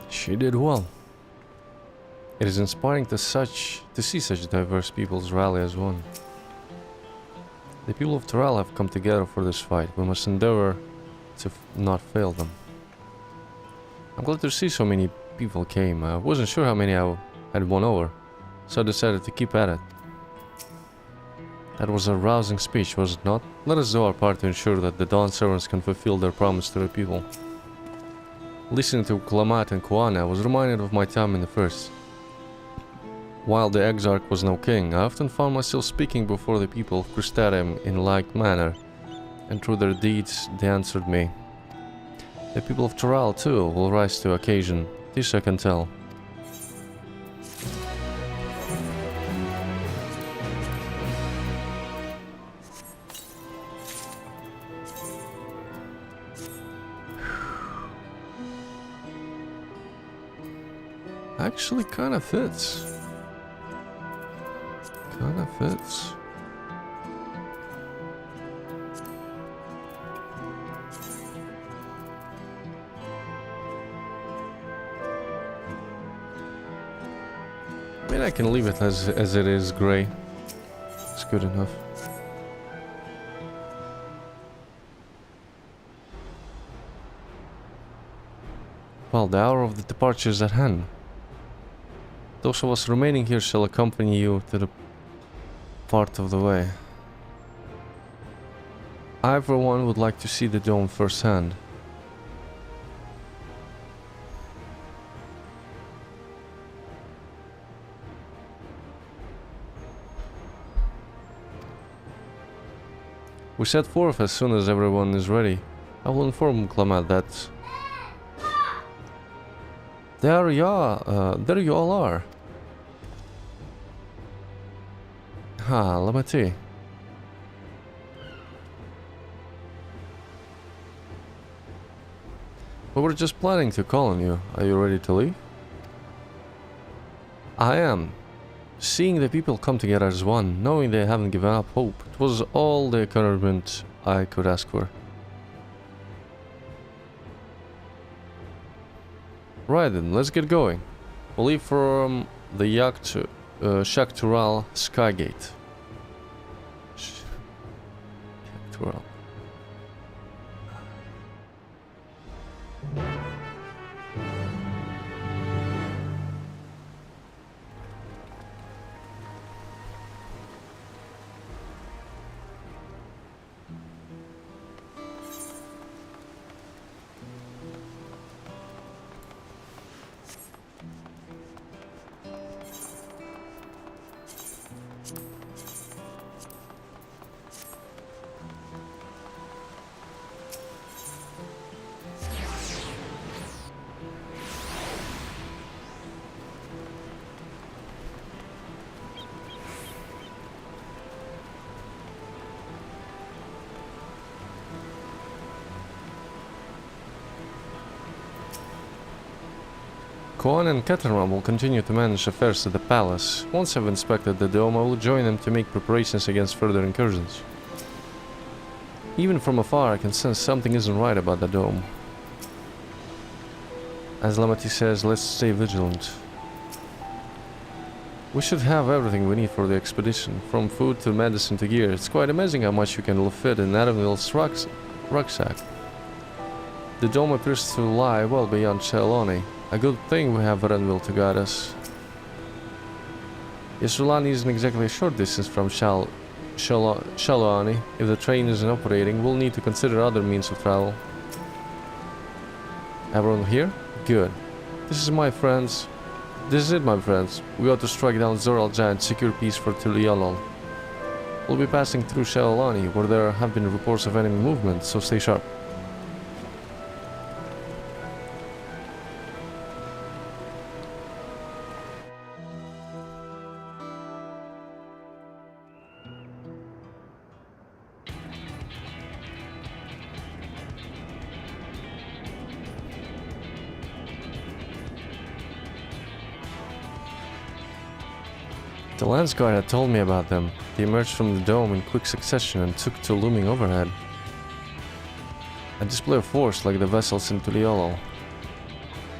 She did well. It is inspiring to see such diverse peoples rally as one. The people of Tural have come together for this fight. We must endeavor to not fail them. I'm glad to see so many people came. I wasn't sure how many I had won over, so I decided to keep at it. That was a rousing speech, was it not? Let us do our part to ensure that the Dawn servants can fulfill their promise to the people. Listening to Klamat and Kuana, I was reminded of my time in the First. While the Exarch was no king, I often found myself speaking before the people of Crystarium in like manner, and through their deeds they answered me. The people of Tural too will rise to occasion, this I can tell. Actually kinda fits. Kinda fits. I mean, I can leave it as it is grey. It's good enough. Well, the hour of the departure is at hand. Those of us remaining here shall accompany you to the part of the way. I, for one, would like to see the dome firsthand. We set forth as soon as everyone is ready. I will inform Klamat that... There you all are. Ha, Lamati. We were just planning to call on you. Are you ready to leave? I am. Seeing the people come together as one, knowing they haven't given up hope, it was all the encouragement I could ask for. Right then, let's get going. We'll leave from the Xak Tural Skygate. Xak Tural. Koan and Katarma will continue to manage affairs at the palace. Once I've inspected the dome, I will join them to make preparations against further incursions. Even from afar, I can sense something isn't right about the dome. As Lamati says, let's stay vigilant. We should have everything we need for the expedition, from food to medicine to gear. It's quite amazing how much you can fit in Adamville's rucksack. The dome appears to lie well beyond Cheloni. A good thing we have Renville to guide us. Yasrulani isn't exactly a short distance from Shalani. If the train isn't operating, we'll need to consider other means of travel. Everyone here? Good. This is it, my friends. We ought to strike down Zoral Giant, secure peace for Tulialal. We'll be passing through Shalani, where there have been reports of enemy movement, so stay sharp. The Lance Guard had told me about them. They emerged from the dome in quick succession and took to looming overhead. A display of force like the vessels in Tuliolol.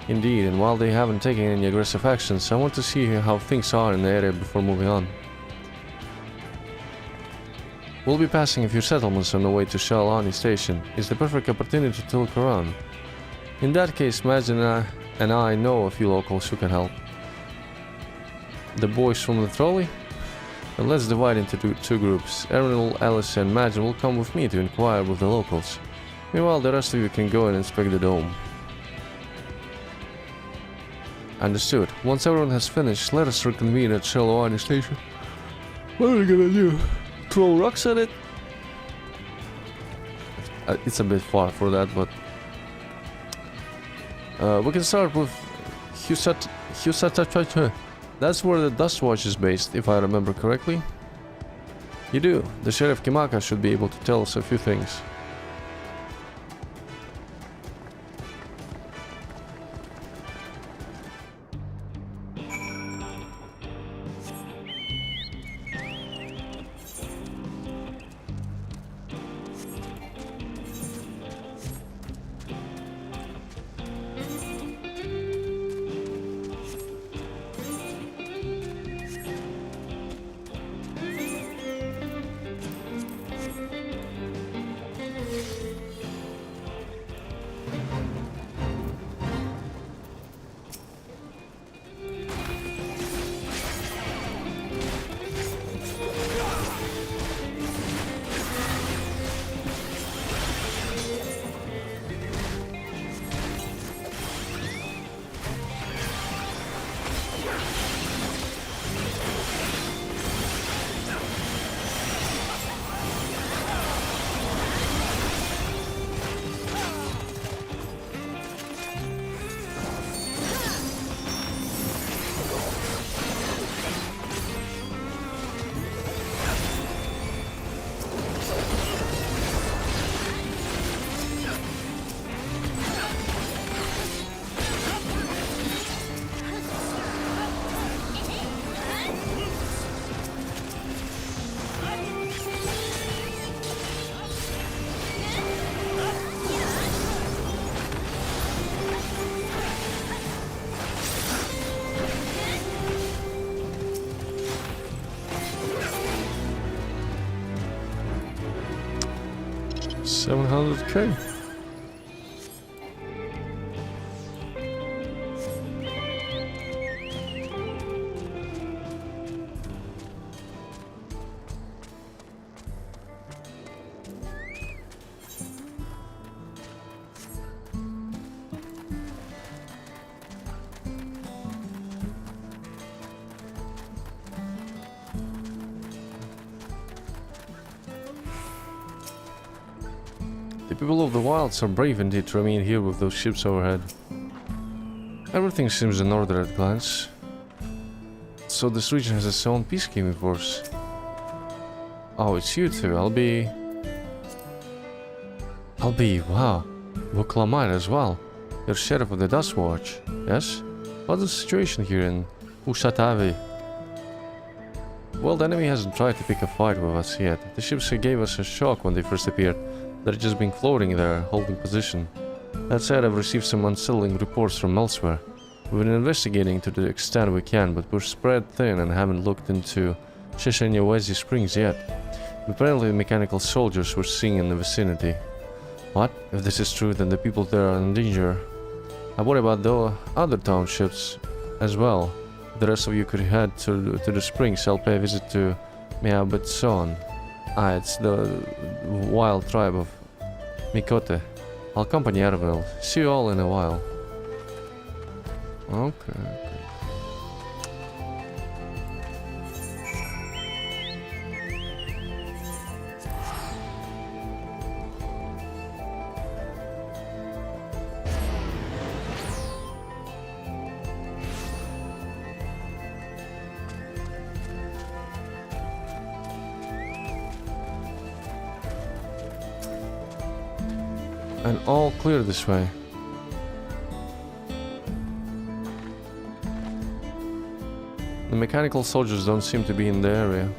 Indeed, and while they haven't taken any aggressive actions, I want to see how things are in the area before moving on. We'll be passing a few settlements on the way to Shalani station. It's the perfect opportunity to look around. In that case, Majin and I know a few locals who can help. The boys from the trolley? Well, let's divide into two groups. Erinal, Alice and Majin will come with me to inquire with the locals. Meanwhile, the rest of you can go and inspect the dome. Understood. Once everyone has finished, let us reconvene at Shalawani station. What are we gonna do? Throw rocks at it? It's a bit far for that, but... we can start with Husat. That's where the Dust Watch is based, if I remember correctly. You do. The Sheriff Kimaka should be able to tell us a few things. $700K. The people of the wilds are brave indeed to remain here with those ships overhead. Everything seems in order at a glance. So this region has its own peacekeeping force. Oh, it's you two. I'll be, wow, Wuklamite as well. You're sheriff of the Dust Watch, yes? What's the situation here in Usatavi? Well, the enemy hasn't tried to pick a fight with us yet. The ships gave us a shock when they first appeared. They're just been floating there, holding position. That said, I've received some unsettling reports from elsewhere. We've been investigating to the extent we can, but we're spread thin and haven't looked into Sheshenyawezi Springs yet. Apparently, mechanical soldiers were seen in the vicinity. What? If this is true, then the people there are in danger. I worry about the other townships as well. The rest of you could head to the springs. I'll pay a visit to Meabetson. Ah, it's the wild tribe of Mikote. I'll accompany Ervil. See you all in a while. Okay. And all clear this way. The mechanical soldiers don't seem to be in the area.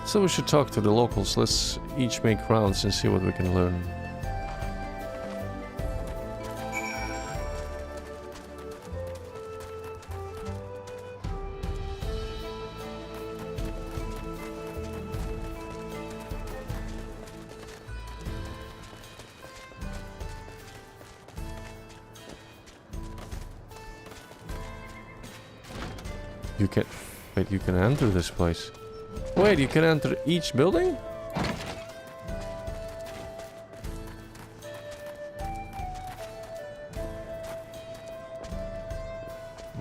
So we should talk to the locals. Let's each make rounds and see what we can learn. You can... Wait, you can enter this place. Wait, you can enter each building?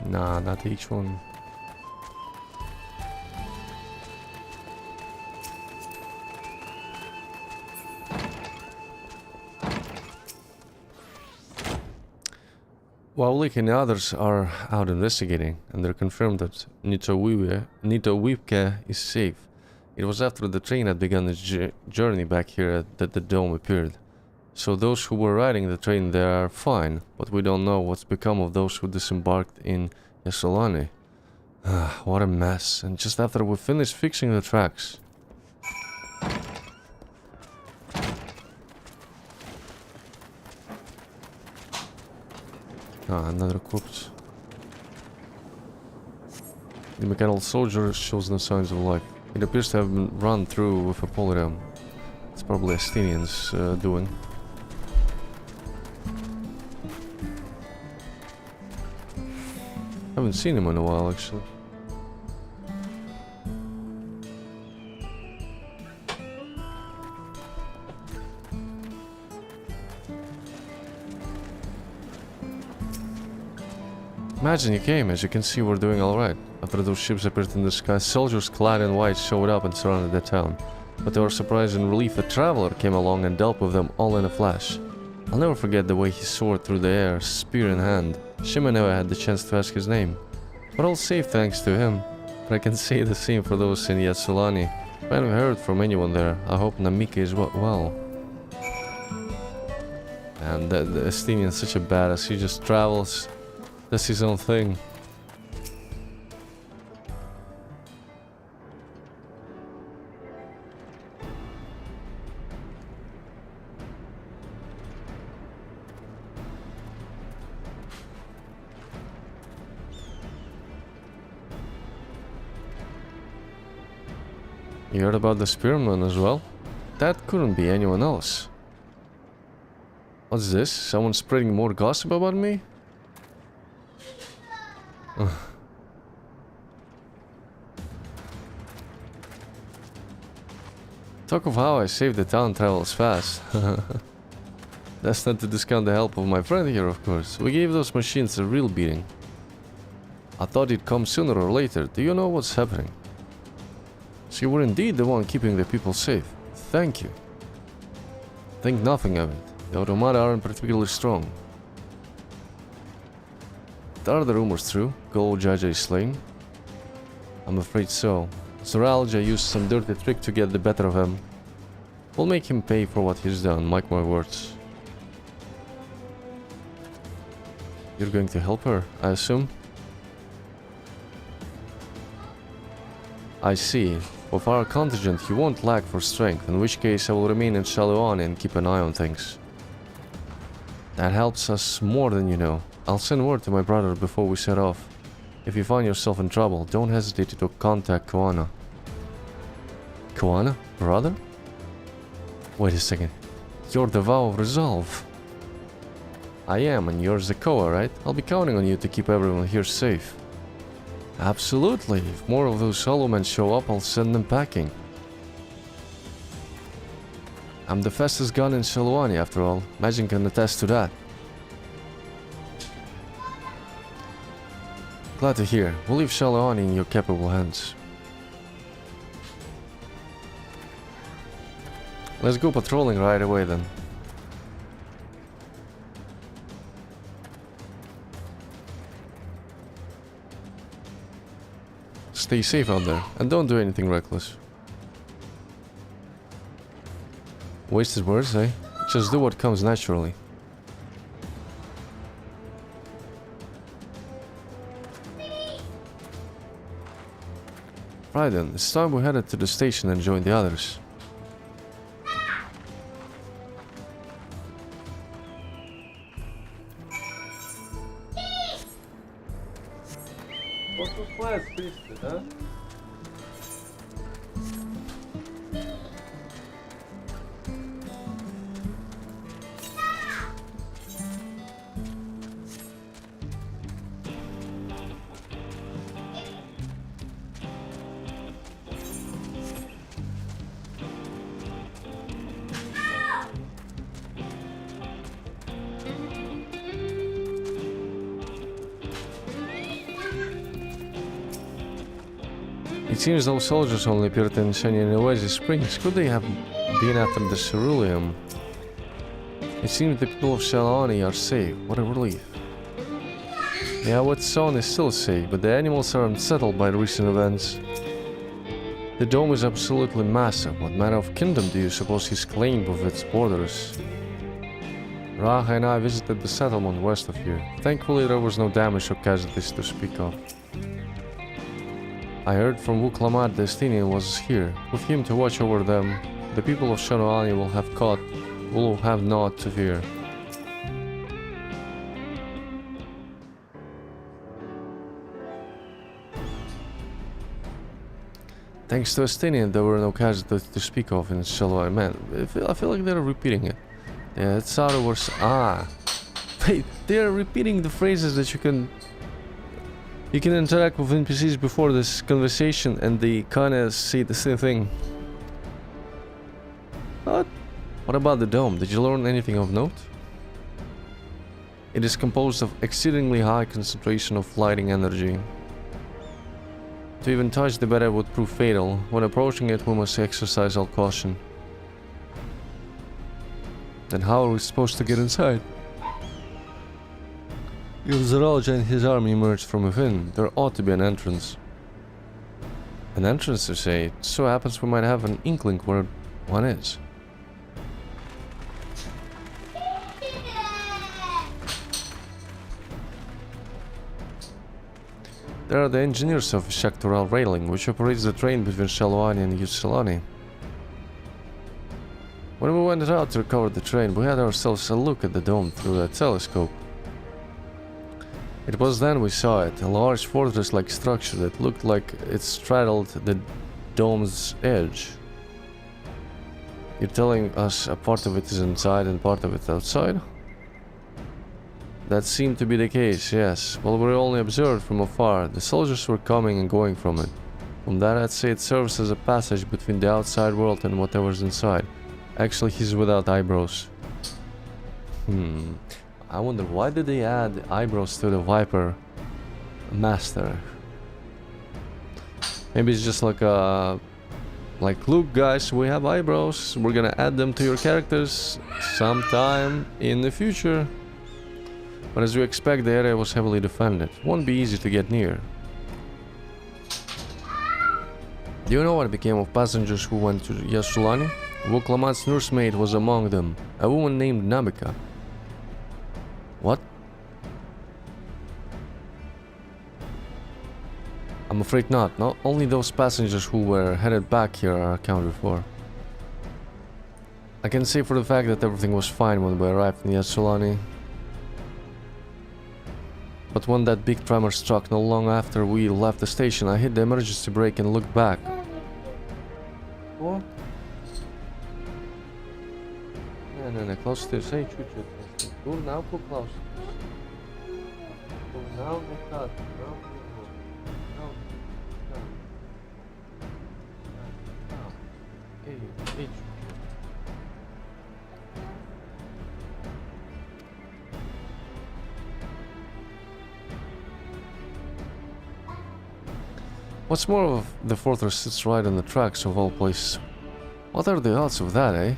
Nah, not each one. While Lik and the others are out investigating, and they're confirmed that Nitowipke is safe. It was after the train had begun its journey back here that the dome appeared. So those who were riding the train there are fine, but we don't know what's become of those who disembarked in Yasolani. What a mess, and just after we finished fixing the tracks. Another corpse. The mechanical soldier shows no signs of life. It appears to have been run through with a polyram. It's probably Estinians doing. Haven't seen him in a while, actually. Imagine you came. As you can see, we're doing alright. After those ships appeared in the sky, soldiers clad in white showed up and surrounded the town. But to our surprise and relief, a traveler came along and dealt with them all in a flash. I'll never forget the way he soared through the air, spear in hand. Shima never had the chance to ask his name. We're all safe thanks to him. But I can say the same for those in Yasolani. I haven't heard from anyone there. I hope Namika is well. And the Estinian's such a badass. He just travels. That's his own thing. You heard about the spearman as well? That couldn't be anyone else. What's this? Someone spreading more gossip about me? Talk of how I saved the town travels fast. That's not to discount the help of my friend here, of course. We gave those machines a real beating. I thought it'd come sooner or later. Do you know what's happening? So you were indeed the one keeping the people safe. Thank you. Think nothing of it. The automata aren't particularly strong. Are the rumors true? Gol Jaja is slain? I'm afraid so. Zoralja used some dirty trick to get the better of him. We'll make him pay for what he's done, mark my words. You're going to help her, I assume? I see. With our contingent, he won't lack for strength, in which case I will remain in Shaluani and keep an eye on things. That helps us more than you know. I'll send word to my brother before we set off. If you find yourself in trouble, don't hesitate to contact Koana. Koana? Brother? Wait a second. You're the vow of resolve. I am, and you're Zakoa, right? I'll be counting on you to keep everyone here safe. Absolutely. If more of those Solomen show up, I'll send them packing. I'm the fastest gun in Shalwani after all. Imagine can attest to that. Glad to hear. We'll leave Shalwani in your capable hands. Let's go patrolling right away then. Stay safe out there and don't do anything reckless. Wasted words, eh? Just do what comes naturally. Right then, it's time we headed to the station and joined the others. Huh? It seems those soldiers only appeared in Shania and Oasis Springs. Could they have been after the ceruleum? It seems the people of Shalani are safe. What a relief. Yeah, what's zone is still safe, but the animals are unsettled by the recent events. The dome is absolutely massive. What manner of kingdom do you suppose he's claimed with its borders? Raha and I visited the settlement west of here. Thankfully there was no damage or casualties to speak of. I heard from Wuklamat Destinian was here. With him to watch over them, the people of Shanoani will have naught to fear. Thanks to Estinian, there were no casualties to speak of in Shalwai. Man, I feel like they're repeating it. Yeah, it's out of words. Wait, they're repeating the phrases that you can interact with NPCs before this conversation and they kinda say the same thing. What about the dome? Did you learn anything of note? It is composed of exceedingly high concentration of lighting energy. To even touch the beta would prove fatal. When approaching it, we must exercise all caution. Then how are we supposed to get inside? If Zaralja and his army emerged from within, there ought to be an entrance. An entrance, you say? It so happens we might have an inkling where one is. There are the engineers of Xak Tural railing, which operates the train between Shalwani and Yusilani. When we went out to recover the train, we had ourselves a look at the dome through a telescope. It was then we saw it, a large fortress-like structure that looked like it straddled the dome's edge. You're telling us a part of it is inside and part of it outside? That seemed to be the case, yes. While we only observed from afar, the soldiers were coming and going from it. From that I'd say it serves as a passage between the outside world and whatever's inside. Actually, he's without eyebrows. I wonder why did they add eyebrows to the Viper Master? Maybe it's just like look guys, we have eyebrows, we're gonna add them to your characters sometime in the future. But as you expect, the area was heavily defended. It won't be easy to get near. Do you know what became of passengers who went to Yasulani? Wuklamat's nursemaid was among them, a woman named Nabika. What? I'm afraid not. Not only those passengers who were headed back here are accounted for. I can say for the fact that everything was fine when we arrived in Yasulani. But when that big tremor struck not long after we left the station, I hit the emergency brake and looked back. What? Не, close to say чуть-чуть. Now close. Now так. What's more, the fortress sits right on the tracks of all places. What are the odds of that, eh?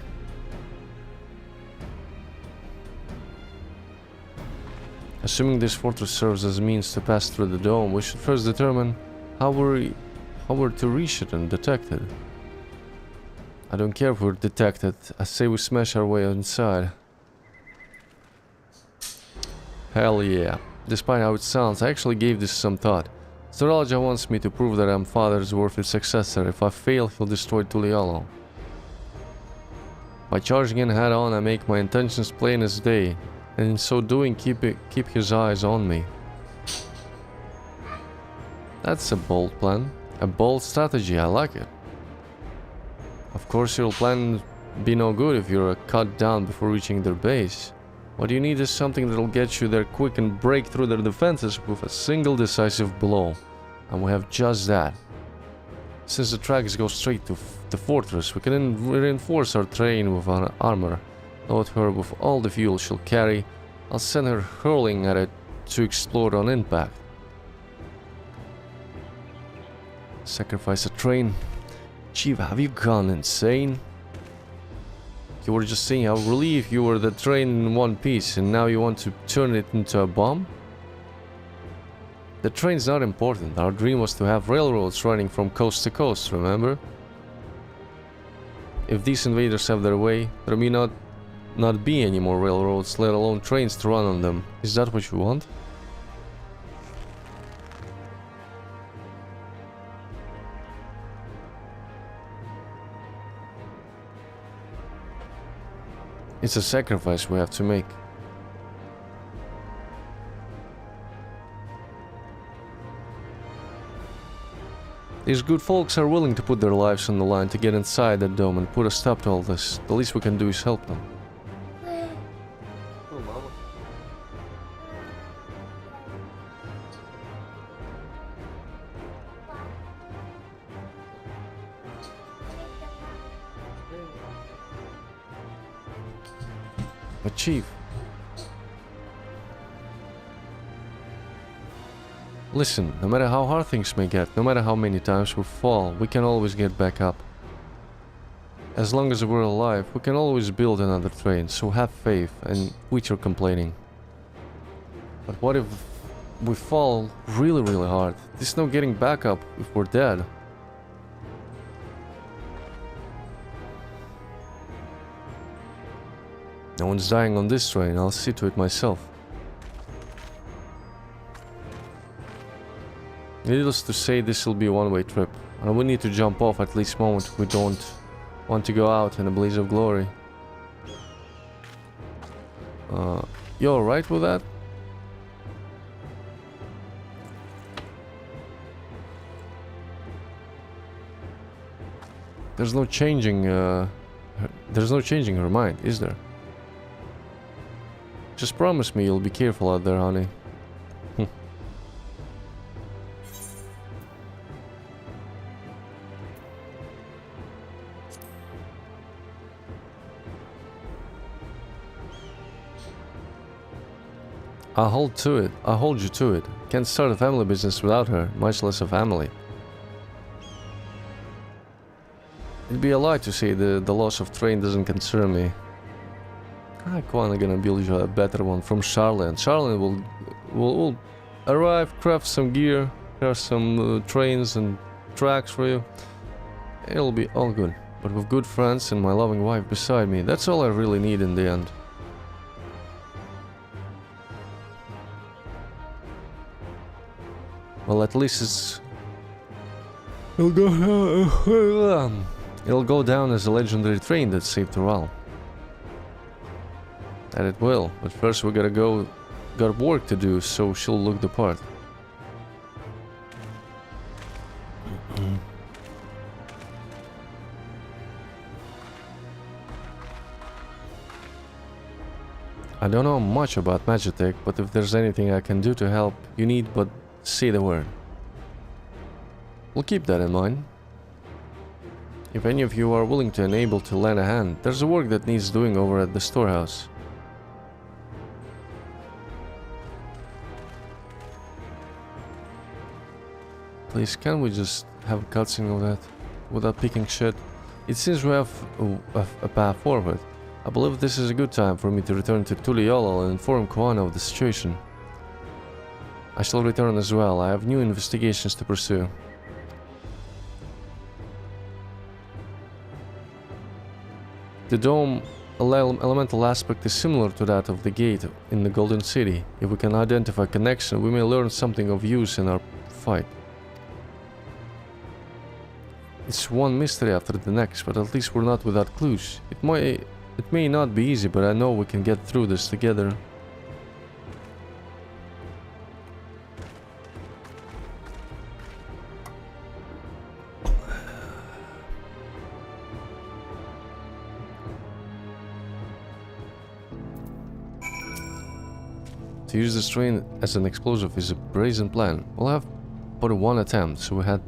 Assuming this fortress serves as a means to pass through the dome, we should first determine how we're to reach it and detect it. I don't care if we're detected, I say we smash our way inside. Hell yeah. Despite how it sounds, I actually gave this some thought. Storalja wants me to prove that I'm Father's worthy successor. If I fail, he'll destroy Tulialo. By charging in head-on, I make my intentions plain as day, and in so doing keep his eyes on me. That's a bold plan. A bold strategy, I like it. Of course your plan be no good if you're cut down before reaching their base. What you need is something that'll get you there quick and break through their defenses with a single decisive blow. And we have just that. Since the tracks go straight to the fortress, we can reinforce our train with our armor. Load her with all the fuel she'll carry. I'll send her hurling at it to explode on impact. Sacrifice a train? Chiva, have you gone insane? You were just saying how relieved you were the train in one piece, and now you want to turn it into a bomb? The train's not important. Our dream was to have railroads running from coast to coast, remember? If these invaders have their way, there may not be any more railroads, let alone trains to run on them. Is that what you want? It's a sacrifice we have to make. These good folks are willing to put their lives on the line to get inside that dome and put a stop to all this. The least we can do is help them. But Chief, listen, no matter how hard things may get, no matter how many times we fall, we can always get back up. As long as we're alive, we can always build another train, so have faith and quit your complaining. But what if we fall really hard? There's no getting back up if we're dead. No one's dying on this train, I'll see to it myself. Needless to say, this will be a one-way trip, and we need to jump off at least moment we don't want to go out in a blaze of glory. You alright with that? There's no changing her mind, is there? Just promise me you'll be careful out there, honey. I'll hold to it. I'll hold you to it. Can't start a family business without her, much less a family. It'd be a lie to say the loss of train doesn't concern me. I'm gonna build you a better one from Charlotte. Charlotte will arrive, craft some gear, craft some trains and tracks for you. It'll be all good. But with good friends and my loving wife beside me, that's all I really need in the end. Well, at least it'll go down as a legendary train that saved Tural. That it will, but first we got work to do, so she'll look the part. I don't know much about Magitech, but if there's anything I can do to help, you need but say the word. We'll keep that in mind. If any of you are willing to enable to lend a hand, there's a work that needs doing over at the storehouse. Please, can we just have a cutscene of that without picking shit? It seems we have a path forward. I believe this is a good time for me to return to Tuliolol and inform Koana of the situation. I shall return as well. I have new investigations to pursue. The dome elemental aspect is similar to that of the gate in the Golden City. If we can identify a connection, we may learn something of use in our fight. It's one mystery after the next, but at least we're not without clues. It may not be easy, but I know we can get through this together. To use this train as an explosive is a brazen plan. We'll have but one attempt, so we had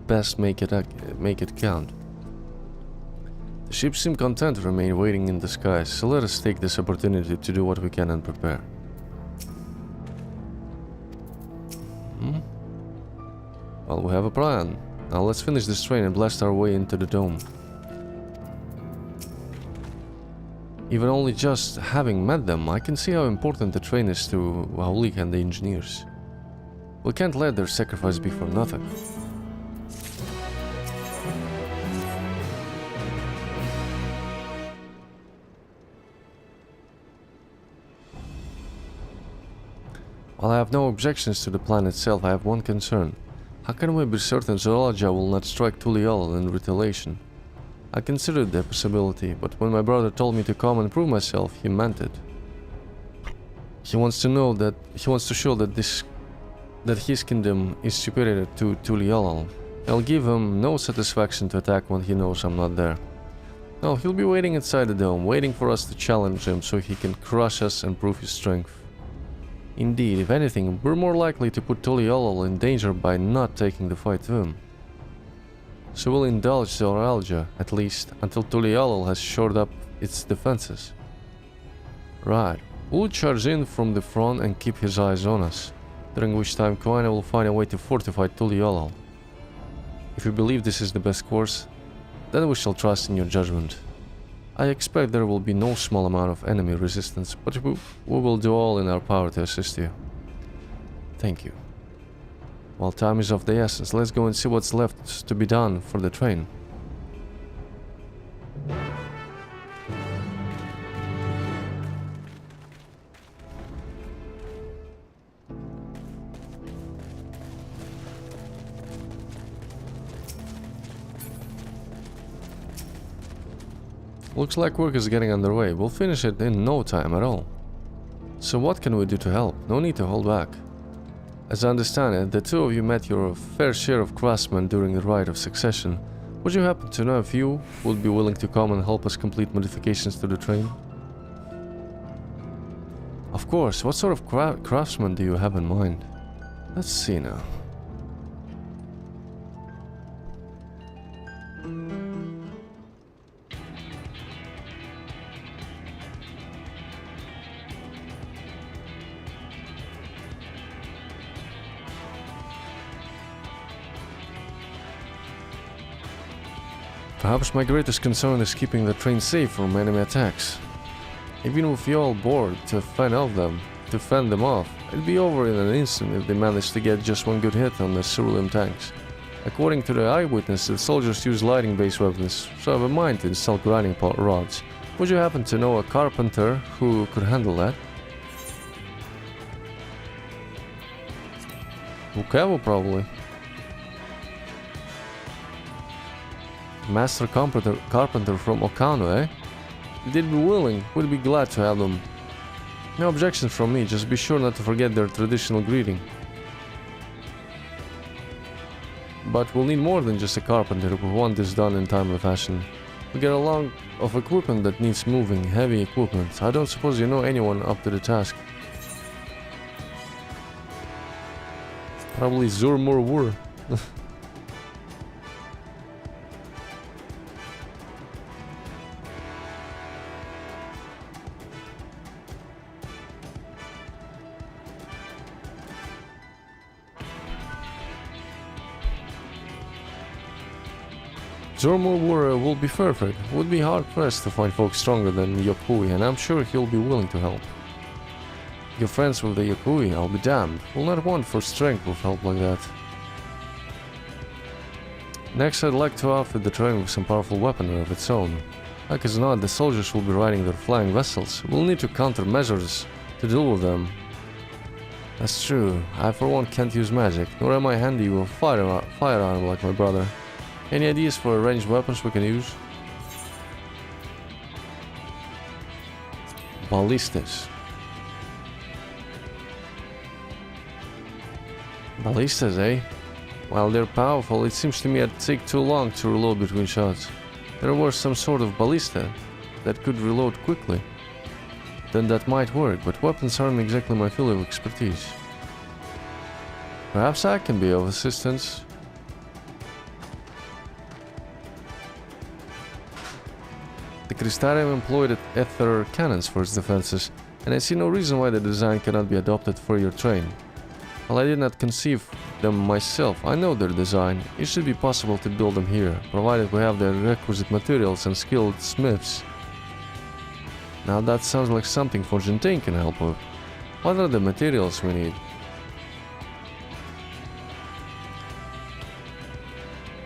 best make it count. The ships seem content to remain waiting in the skies, so let us take this opportunity to do what we can and prepare. Well, we have a plan. Now let's finish this train and blast our way into the dome. Even only just having met them, I can see how important the train is to Haulik and the engineers. We can't let their sacrifice be for nothing. While I have no objections to the plan itself, I have one concern. How can we be certain Zoologia will not strike Tuliolol in retaliation? I considered the possibility, but when my brother told me to come and prove myself, he meant it. He wants to show that his kingdom is superior to Tuliolol. I'll give him no satisfaction to attack when he knows I'm not there. No, he'll be waiting inside the dome, waiting for us to challenge him so he can crush us and prove his strength. Indeed, if anything, we're more likely to put Tuliolol in danger by not taking the fight to him. So we'll indulge Zoologia, at least, until Tuliolol has shored up its defenses. Right, we'll charge in from the front and keep his eyes on us, during which time Koana will find a way to fortify Tuliolol. If you believe this is the best course, then we shall trust in your judgment. I expect there will be no small amount of enemy resistance, but we will do all in our power to assist you. Thank you. While time is of the essence, let's go and see what's left to be done for the train. Looks like work is getting underway. We'll finish it in no time at all. So what can we do to help? No need to hold back. As I understand it, the two of you met your fair share of craftsmen during the Rite of Succession. Would you happen to know if you would be willing to come and help us complete modifications to the train? Of course, what sort of craftsman do you have in mind? Let's see now. Perhaps my greatest concern is keeping the train safe from enemy attacks. Even if you're all bored to fend them off, it'd be over in an instant if they managed to get just one good hit on the cerulean tanks. According to the eyewitness, the soldiers use lighting-based weapons, so I have a mind to install grinding rods. Would you happen to know a carpenter who could handle that? Bukavu, probably. Master carpenter from Okano, eh? If they'd be willing, we'd be glad to have them. No objections from me, just be sure not to forget their traditional greeting. But we'll need more than just a carpenter if we want this done in timely fashion. We get a lot of equipment that needs moving, heavy equipment. I don't suppose you know anyone up to the task. Probably Zurmur Wur. Zormur will be perfect. Would be hard pressed to find folks stronger than Yokui, and I'm sure he'll be willing to help. You're friends with the Yokui, I'll be damned. Will not want for strength with help like that. Next, I'd like to outfit the train with some powerful weaponry of its own. Like as not, the soldiers will be riding their flying vessels. We'll need to countermeasures to deal with them. That's true. I for one can't use magic, nor am I handy with firearm like my brother. Any ideas for ranged weapons we can use? Ballistas. Ballistas, eh? While they're powerful, it seems to me it'd take too long to reload between shots. There was some sort of ballista that could reload quickly. Then that might work, but weapons aren't exactly my field of expertise. Perhaps I can be of assistance. The Crystarium employed ether cannons for its defenses, and I see no reason why the design cannot be adopted for your train. While I did not conceive them myself, I know their design. It should be possible to build them here, provided we have the requisite materials and skilled smiths. Now that sounds like something Fontaine can help with. What are the materials we need?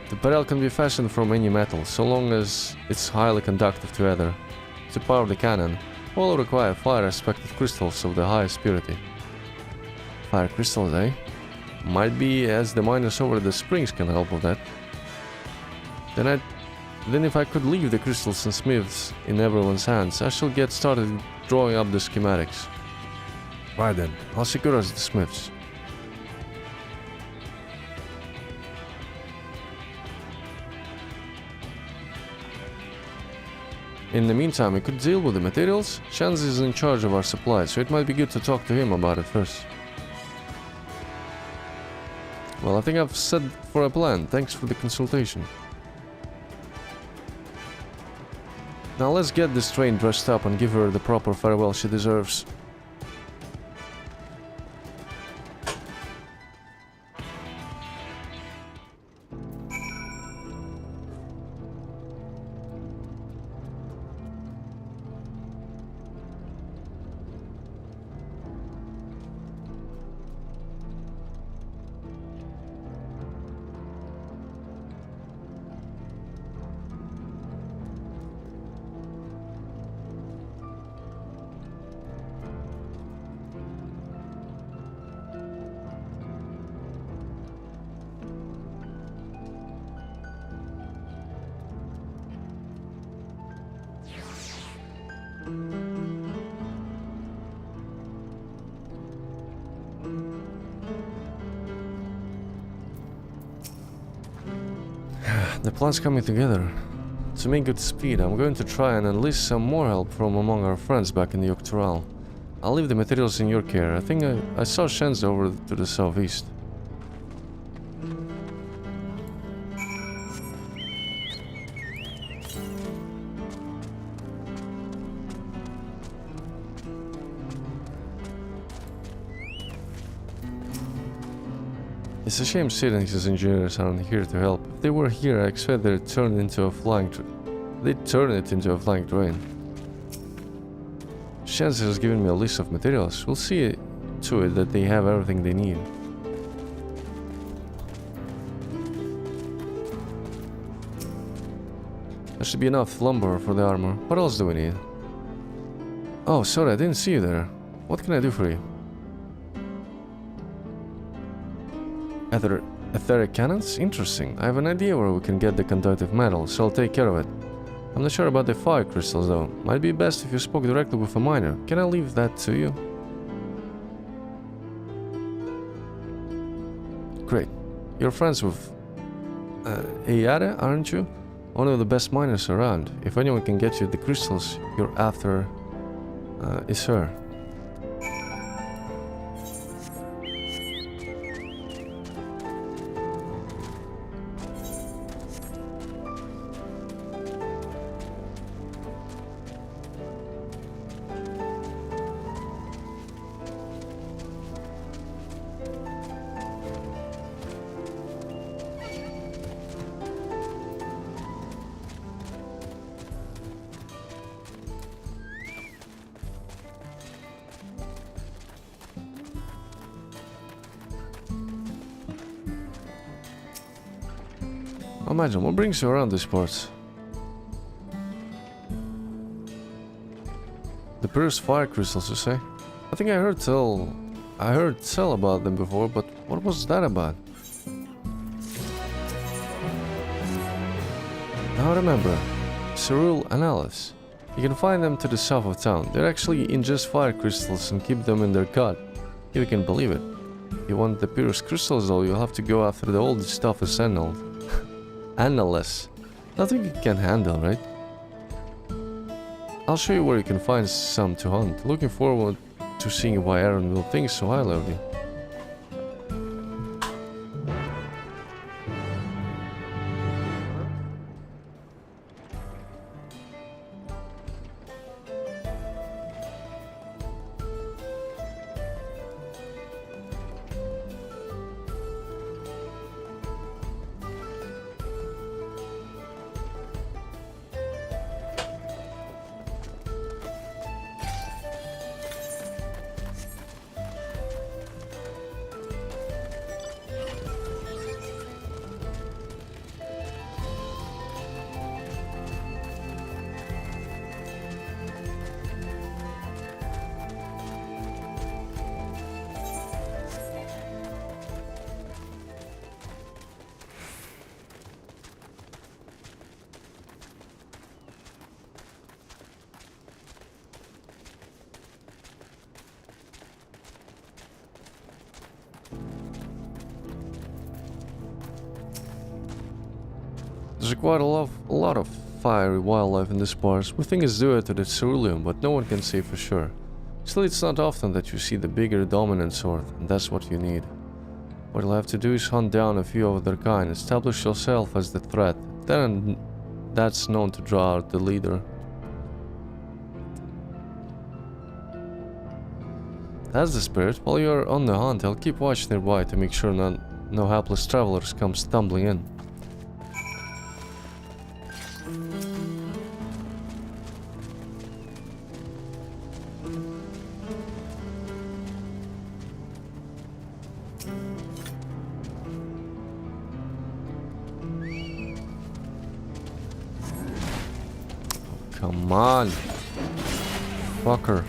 The barrel can be fashioned from any metal, so long as it's highly conductive to ether. To power the cannon, will require fire-respected crystals of the highest purity. Fire crystals, eh? Might be as the miners over the springs can help with that. Then if I could leave the crystals and smiths in everyone's hands, I shall get started drawing up the schematics. Right then, I'll secure us the smiths. In the meantime, we could deal with the materials. Chance is in charge of our supplies, so it might be good to talk to him about it first. Well, I think I've set for a plan. Thanks for the consultation. Now let's get this train dressed up and give her the proper farewell she deserves. The plan's coming together. To make good speed, I'm going to try and enlist some more help from among our friends back in the Xak Tural. I'll leave the materials in your care. I think I saw Shen's over to the southeast. It's a shame Syrinx's engineers aren't here to help. If they were here, I expect they'd turn it into a flying train. Chance has given me a list of materials. We'll see to it that they have everything they need. There should be enough lumber for the armor. What else do we need? Oh, sorry, I didn't see you there. What can I do for you? Etheric cannons? Interesting. I have an idea where we can get the conductive metal, so I'll take care of it. I'm not sure about the fire crystals though. Might be best if you spoke directly with a miner. Can I leave that to you? Great. You're friends with Eyade, aren't you? One of the best miners around. If anyone can get you the crystals you're after, is her. Imagine, what brings you around these parts? The Pierce fire crystals, you say? I think I heard tell about them before, but what was that about? Now I remember. Cyril and Alice. You can find them to the south of town. They're actually ingest fire crystals and keep them in their gut. If you can believe it. If you want the Pierce crystals though, you'll have to go after the old stuff is annulled. Annulus. Nothing you can handle, right? I'll show you where you can find some to hunt. Looking forward to seeing why Aaron will think so highly of you. There's quite a lot of fiery wildlife in this parts. We think it's due to the ceruleum, but no one can say for sure. Still, it's not often that you see the bigger dominant sort, and that's what you need. What you'll have to do is hunt down a few of their kind, establish yourself as the threat, then that's known to draw out the leader. That's the spirit. While you're on the hunt, I'll keep watch nearby to make sure no hapless travelers come stumbling in. Come on, fucker.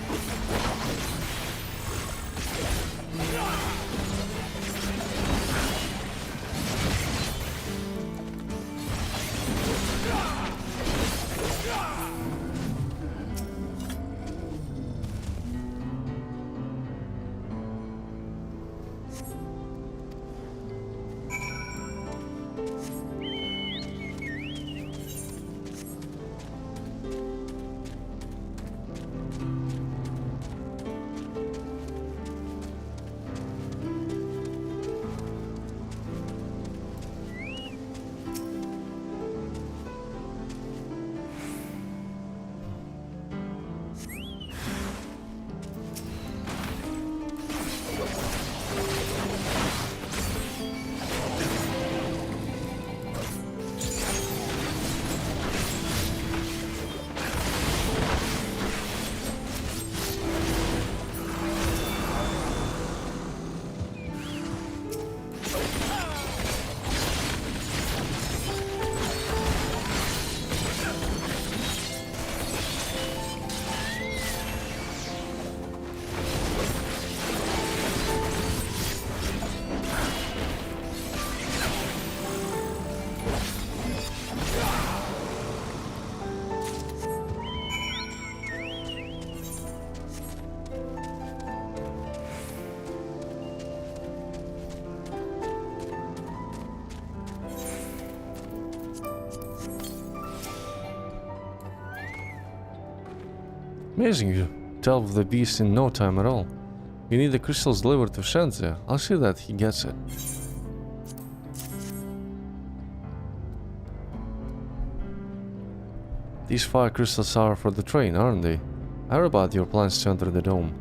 Amazing, you dealt with the beast in no time at all. You need the crystals delivered to Shenze. I'll see that he gets it. These fire crystals are for the train, aren't they? I heard about your plans to enter the dome.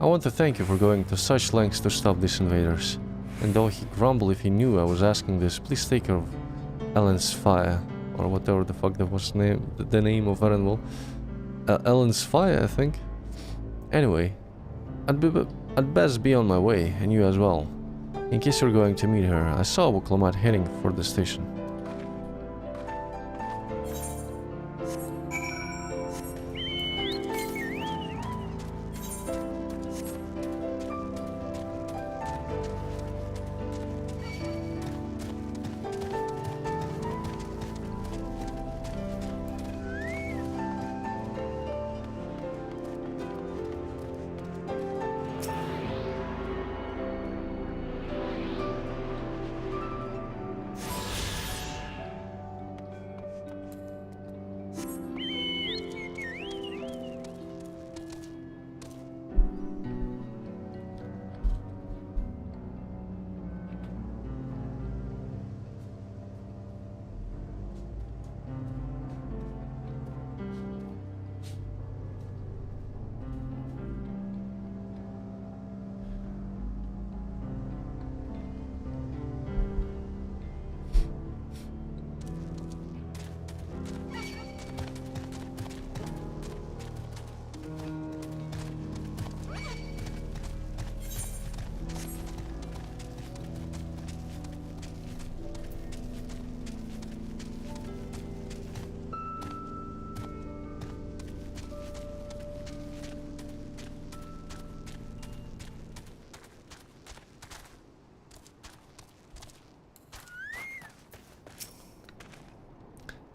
I want to thank you for going to such lengths to stop these invaders. And though he grumbled if he knew I was asking this, please take care of Ellen's fire, or whatever the fuck that was the name of Erenwell. Ellen's fire, I think. Anyway, I'd best be on my way, and you as well. In case you're going to meet her, I saw Wuklamat heading for the station.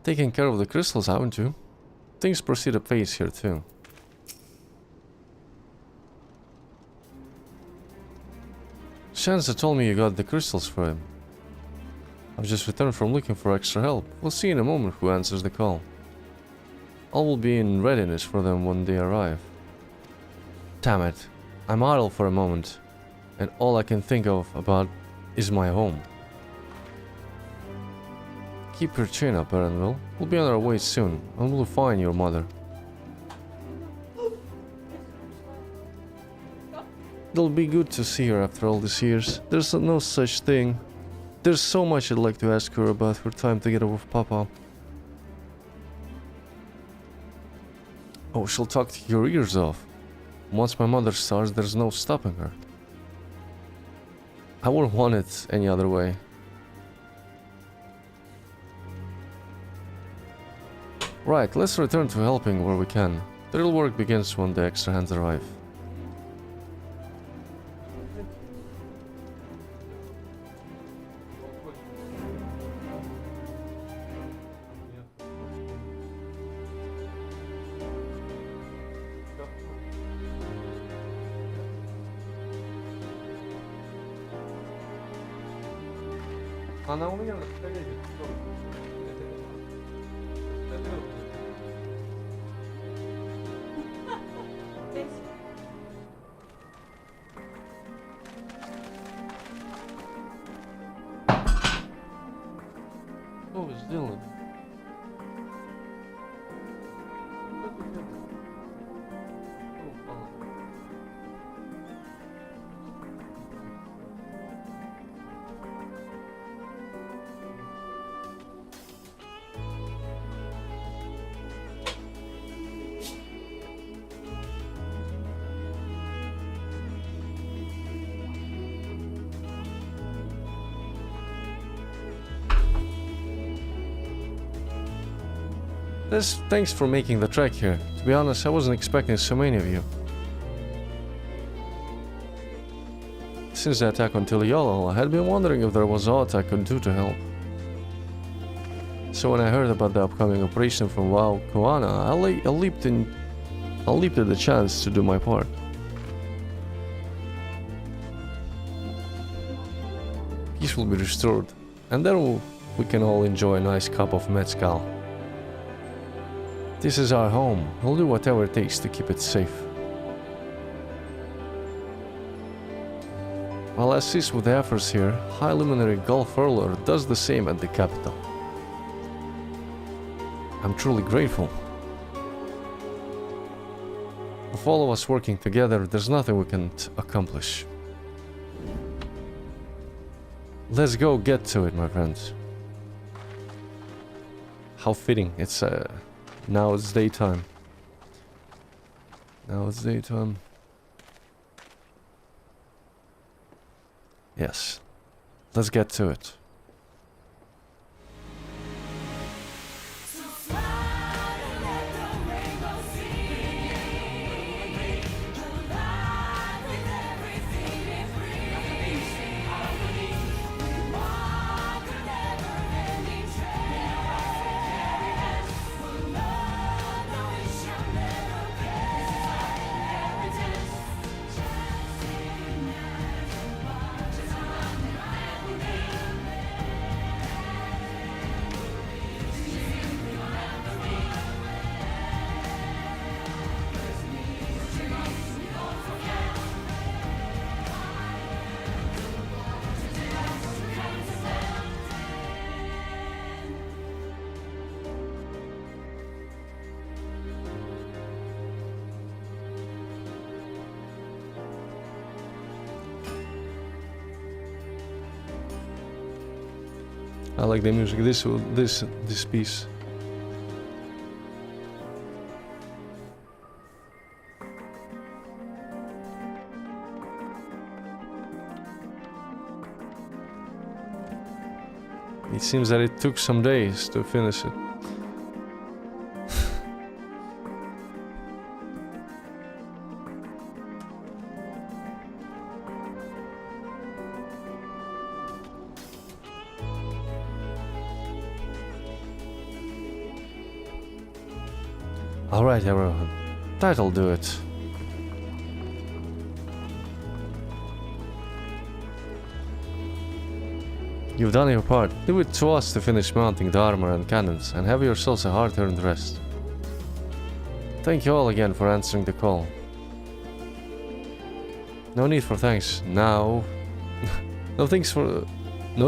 Taking care of the crystals, haven't you? Things proceed apace here too. Shanza told me you got the crystals for him. I've just returned from looking for extra help. We'll see in a moment who answers the call. All will be in readiness for them when they arrive. Damn it. I'm idle for a moment, and all I can think of about is my home. Keep your chin up, Erenville. We'll be on our way soon, and we'll find your mother. It'll be good to see her after all these years. There's no such thing. There's so much I'd like to ask her about her time together with Papa. Oh, she'll talk to your ears off. Once my mother starts, there's no stopping her. I wouldn't want it any other way. Right, let's return to helping where we can. The real work begins when the extra hands arrive. Ana onu yanına What was Dylan? Thanks for making the trek here. To be honest, I wasn't expecting so many of you. Since the attack on Tiliolo, I had been wondering if there was aught I could do to help. So when I heard about the upcoming operation from Wow Koana, I leaped at the chance to do my part. Peace will be restored, and then we can all enjoy a nice cup of mezcal. This is our home. We'll do whatever it takes to keep it safe. While I assist with the efforts here, High Luminary Gulf Hurler does the same at the capital. I'm truly grateful. With all of us working together, there's nothing we can't accomplish. Let's go get to it, my friends. How fitting. Now it's daytime. Yes. Let's get to it. I like the music. This piece. It seems that it took some days to finish it. Alright, everyone. That'll do it. You've done your part. Leave it to us to finish mounting the armor and cannons, and have yourselves a hard-earned rest. Thank you all again for answering the call. No need for thanks now. No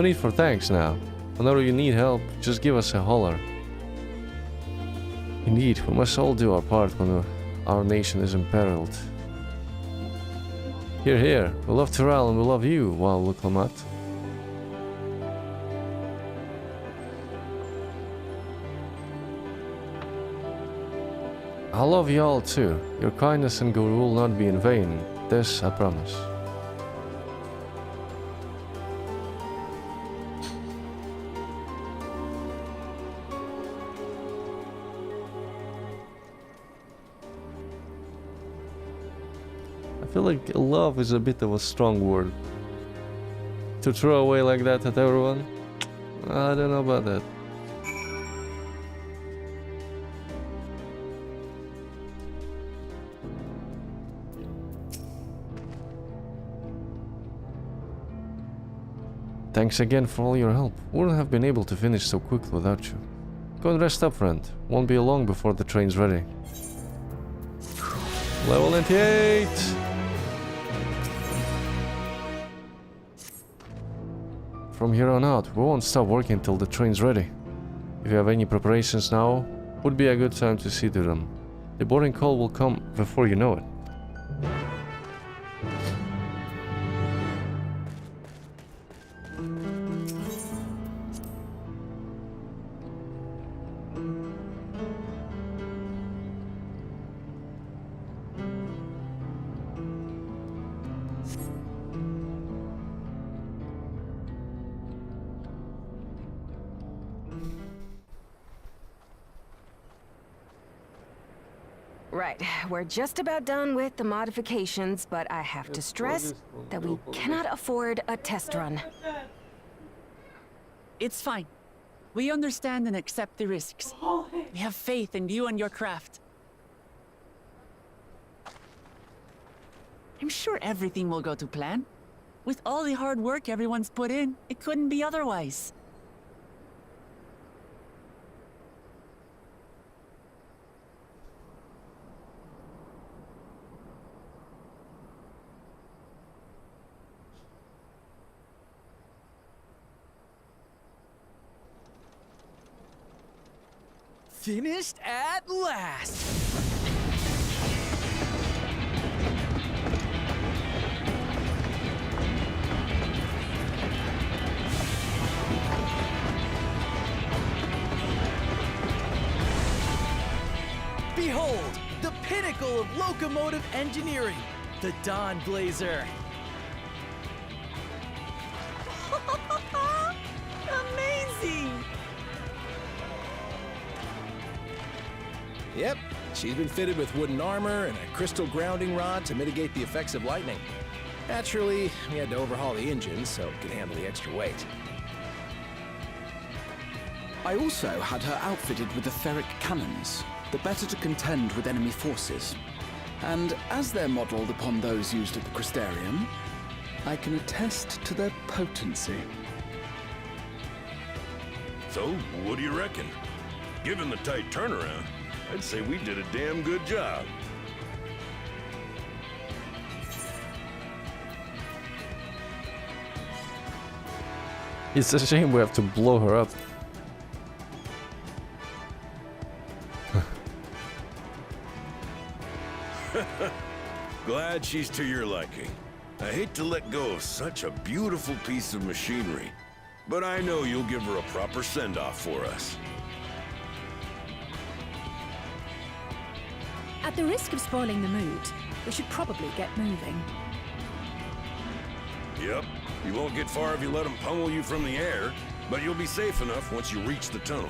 need for thanks now. Whenever you need help, just give us a holler. Indeed, we must all do our part when our nation is imperiled. Hear, hear. We love Tural and we love you, wow, Luklamat. I love you all too. Your kindness and good will not be in vain. This I promise. I feel like love is a bit of a strong word. To throw away like that at everyone? I don't know about that. Thanks again for all your help. Wouldn't have been able to finish so quickly without you. Go and rest up, friend. Won't be long before the train's ready. Level 98! From here on out, we won't stop working till the train's ready. If you have any preparations now, would be a good time to see to them. The boarding call will come before you know it. Right, we're just about done with the modifications, but I have to stress that we cannot afford a test run. It's fine. We understand and accept the risks. We have faith in you and your craft. I'm sure everything will go to plan. With all the hard work everyone's put in, it couldn't be otherwise. Finished at last! Behold, the pinnacle of locomotive engineering, the Dawn Blazer. Amazing! Yep, she's been fitted with wooden armor and a crystal grounding rod to mitigate the effects of lightning. Naturally, we had to overhaul the engine so it could handle the extra weight. I also had her outfitted with the ferric cannons, the better to contend with enemy forces. And as they're modeled upon those used at the Crystarium, I can attest to their potency. So, what do you reckon? Given the tight turnaround, I'd say we did a damn good job. It's a shame we have to blow her up. Glad she's to your liking. I hate to let go of such a beautiful piece of machinery, but I know you'll give her a proper send-off for us. At the risk of spoiling the mood, we should probably get moving. Yep, you won't get far if you let them pummel you from the air, but you'll be safe enough once you reach the tunnel.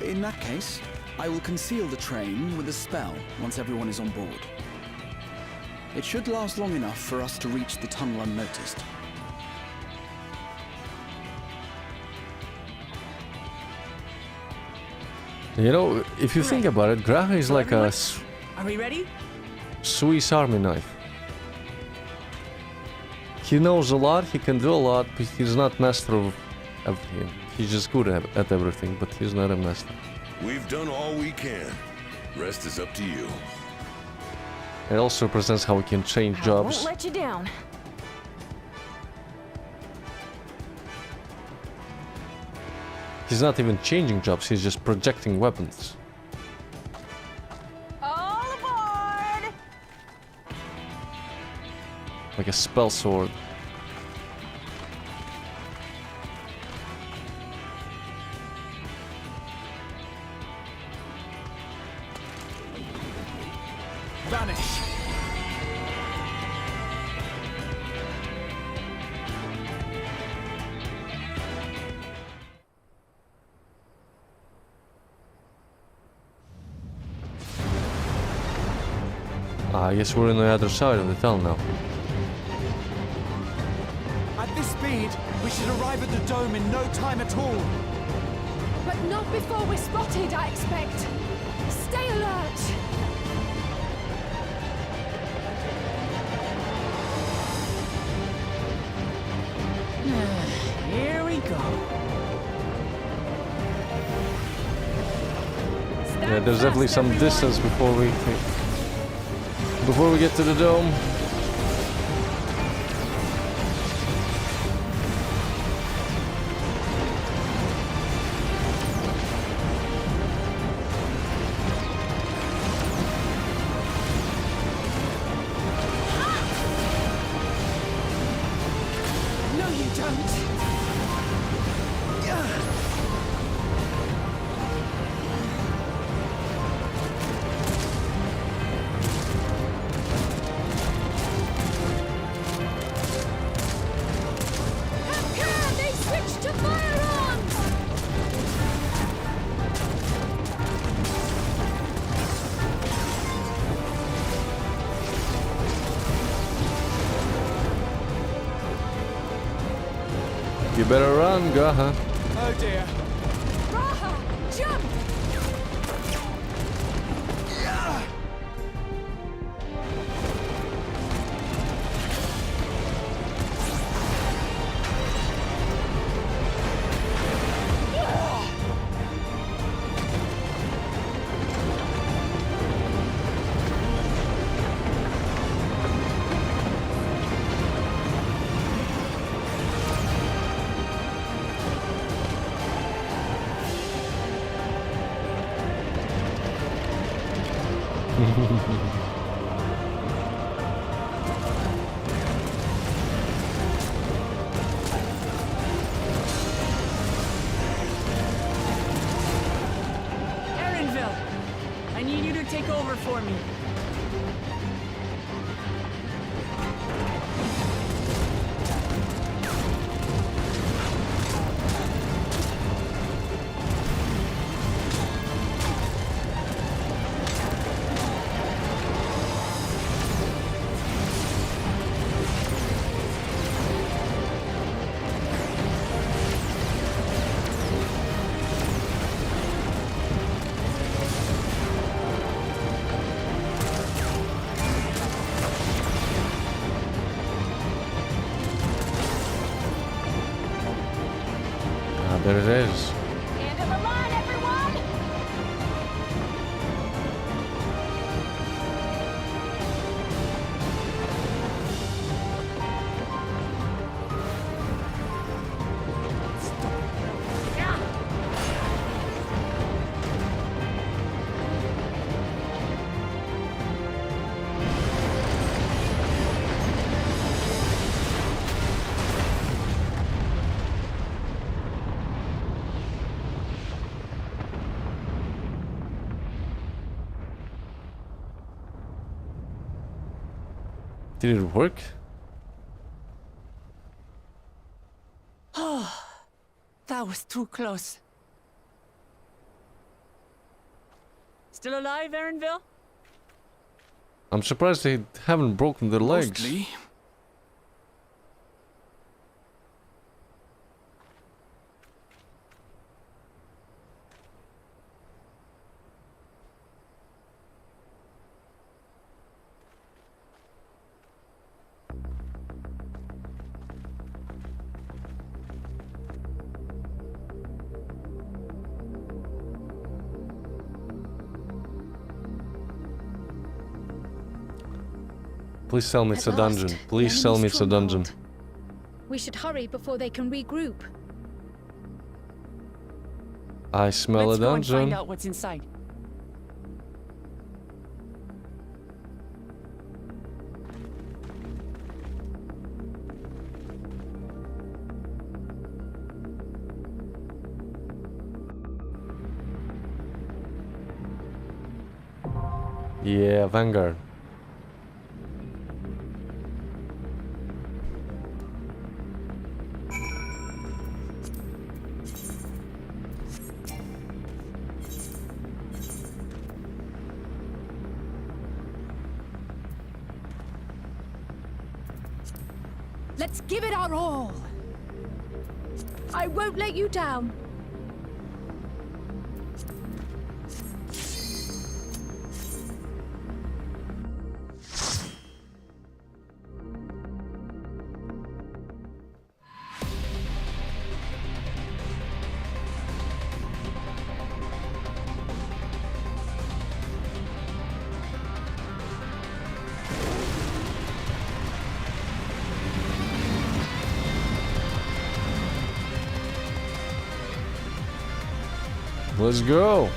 In that case, I will conceal the train with a spell once everyone is on board. It should last long enough for us to reach the tunnel unnoticed. You know, if you think about it, Graha is like a Are we ready? Swiss Army knife. He knows a lot, he can do a lot, but he's not master of everything. He's just good at everything, but he's not a master. We've done all we can. Rest is up to you. It also represents how we can change I jobs. won't let you down. He's not even changing jobs, he's just projecting weapons. All aboard! Like a spell sword. Vanish. I guess we're on the other side of the tunnel now. At this speed, we should arrive at the dome in no time at all. But not before we're spotted, I expect. Stay alert! Here we go. Yeah, there's definitely some distance before we get to the dome. No, you don't. They switched to firearms! You better run, Graha. Oh dear. Raha, jump! Erinville, I need you to take over for me. Ah, there it is. End of the line, everyone! Did it work? That was too close. Still alive, Erinville? I'm surprised they haven't broken their legs. Mostly. Please tell me it's a At dungeon. last, the Please tell me enemy's it's a dungeon. stronghold. We should hurry before they can regroup. I smell Let's a go and dungeon. find out what's inside. Yeah, Vanguard. Let's give it our all. I won't let you down. Let's go.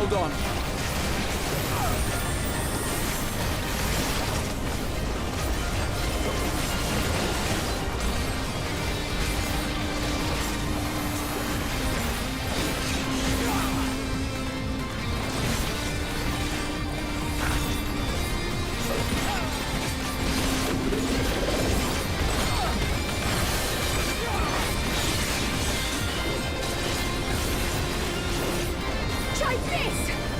Hold on. Try this!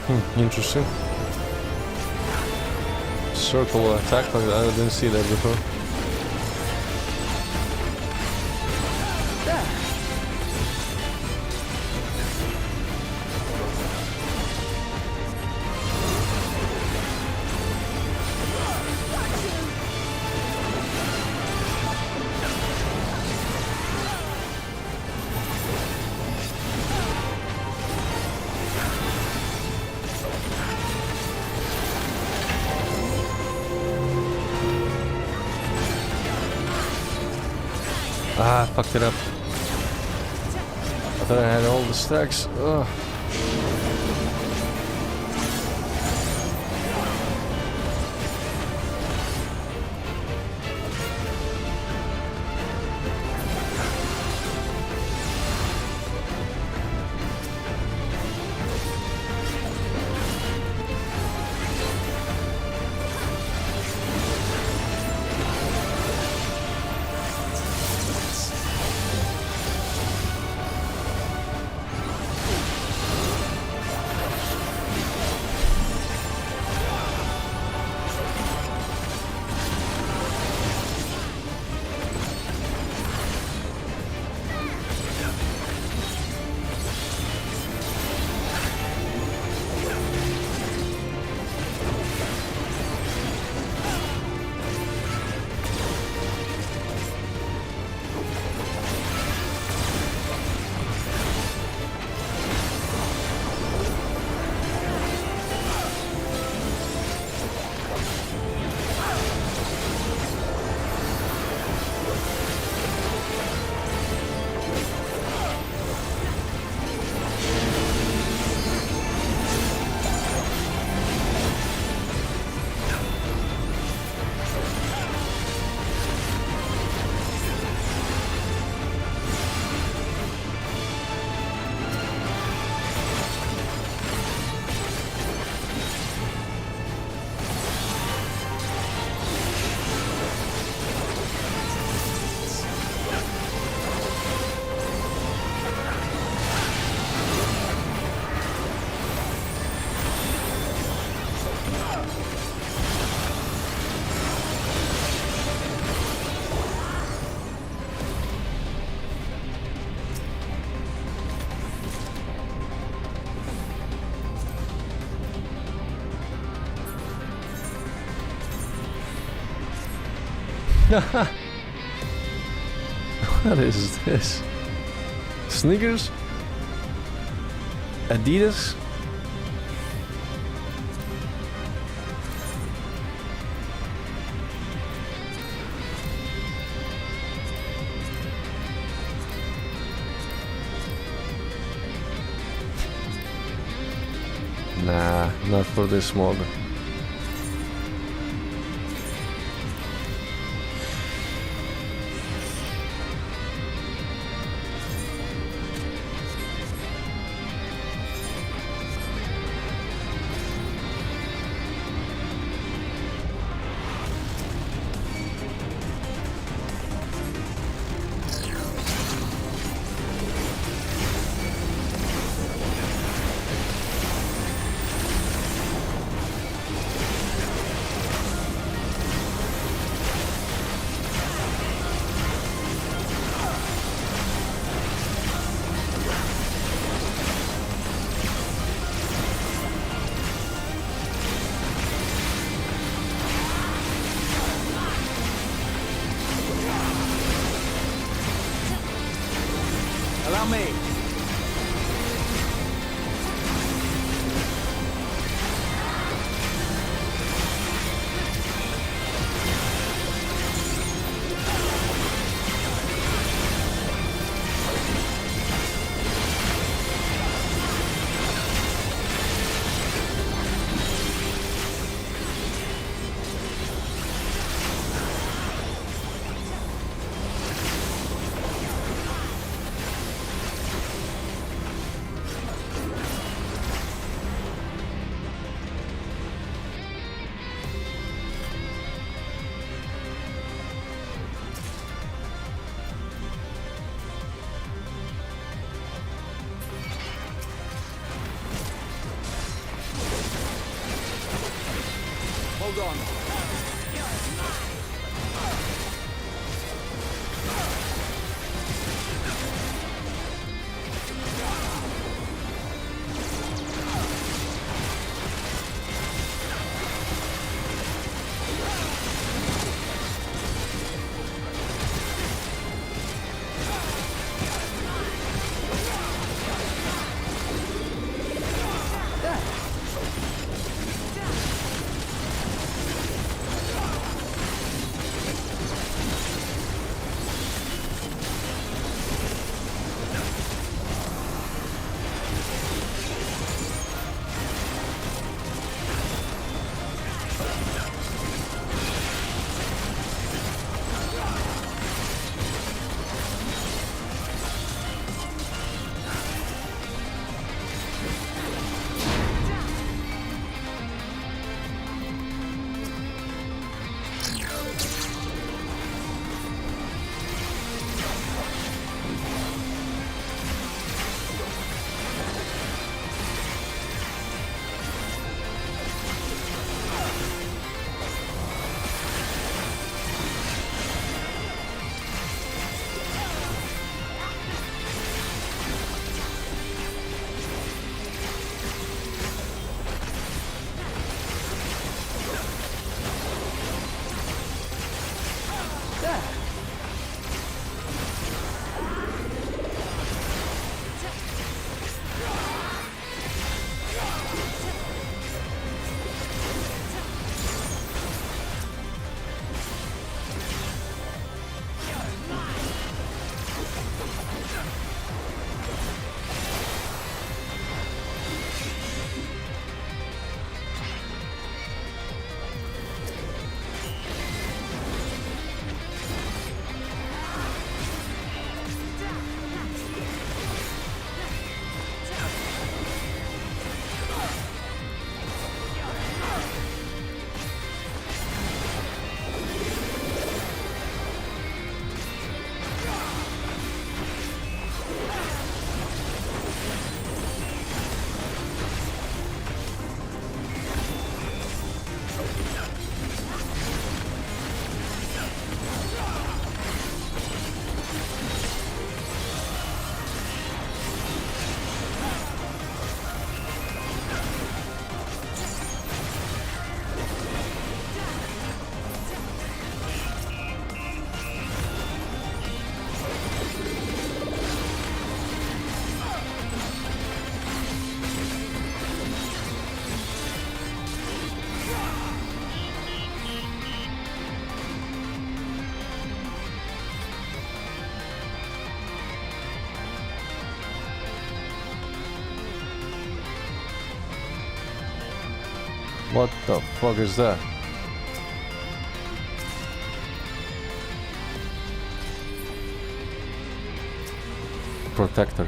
Interesting. Circle attack like that, I didn't see that before. Ah, fucked it up. I thought I had all the stacks. Ugh. What is this? Sneakers? Adidas? Nah, not for this mod. Hold on. What the fuck is that? Protector.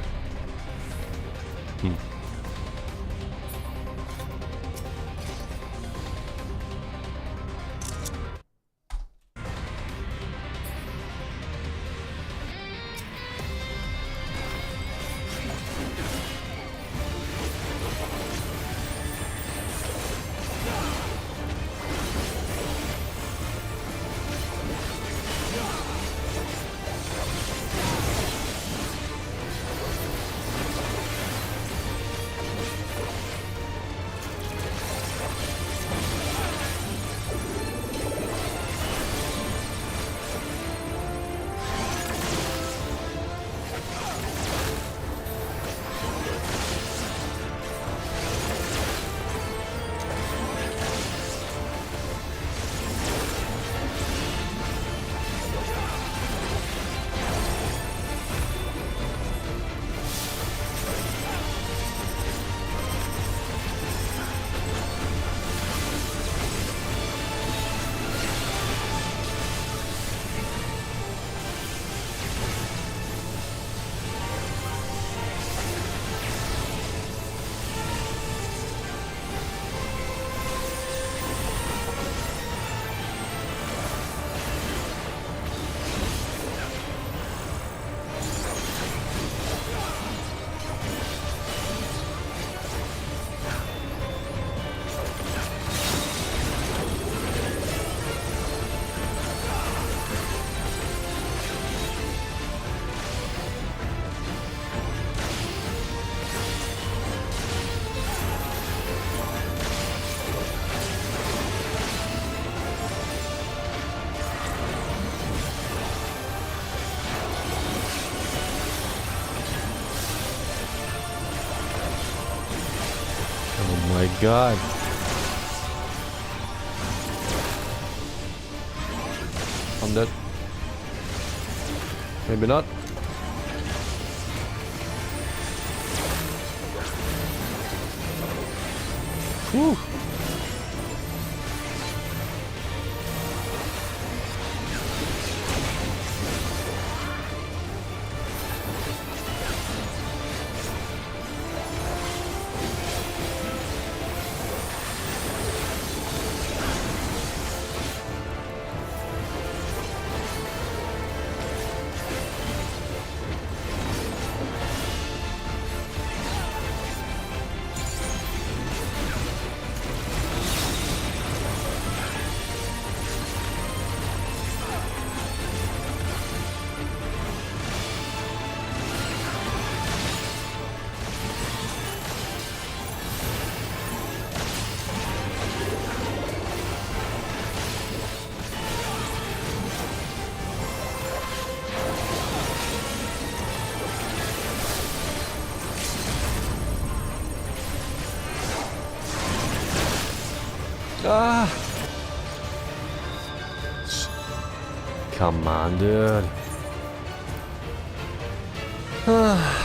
Oh my god. I'm dead. Maybe not. Whew. Ah! Come on, dude. Ah.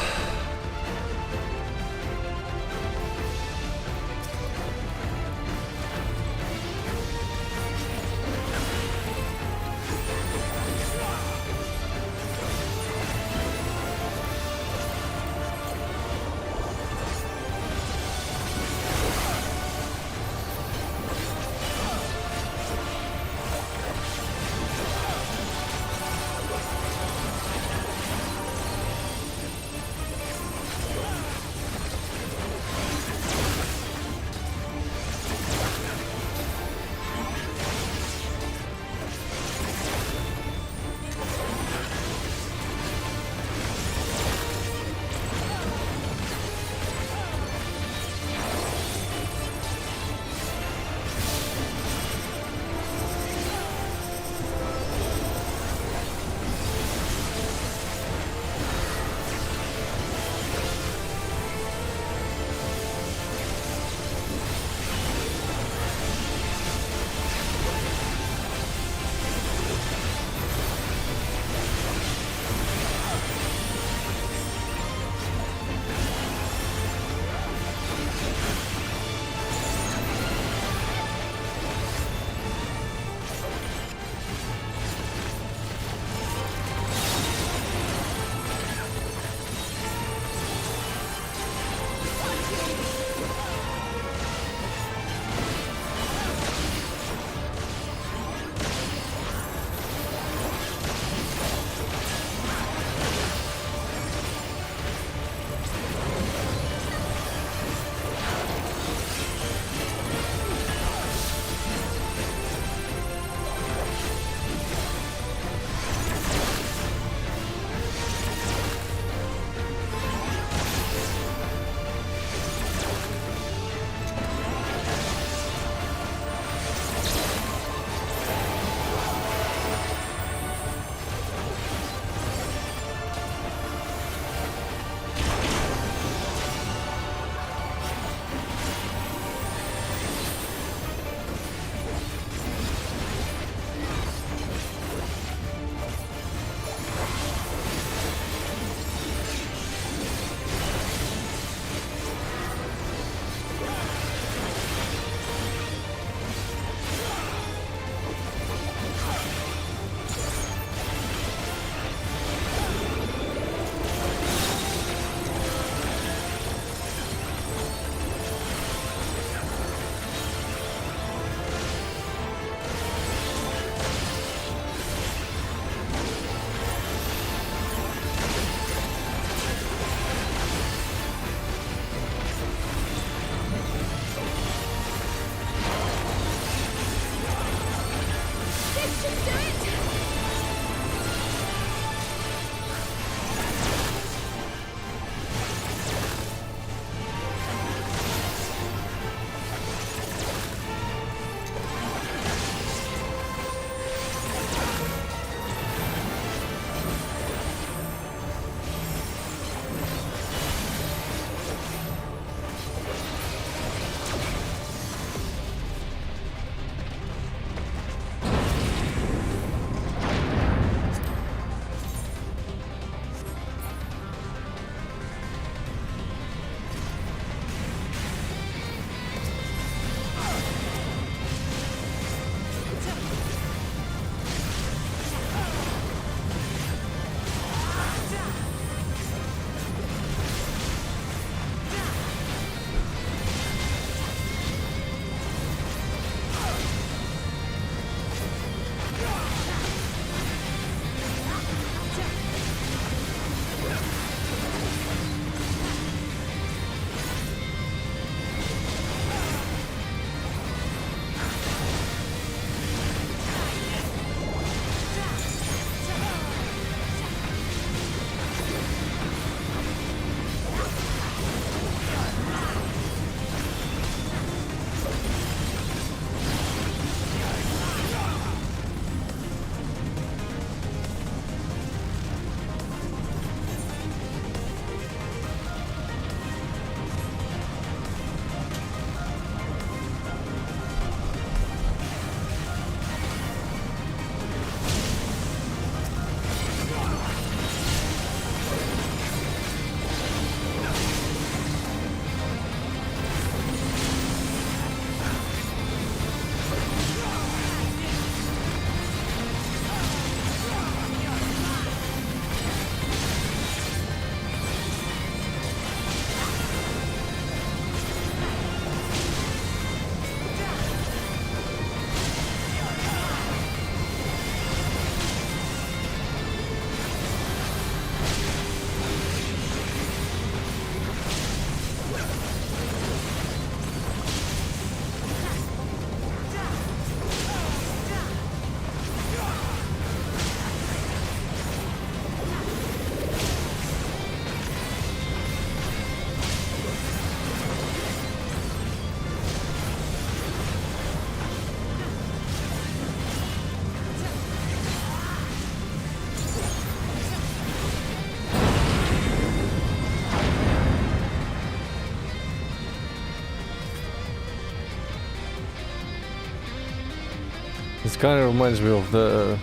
This kind of reminds me of the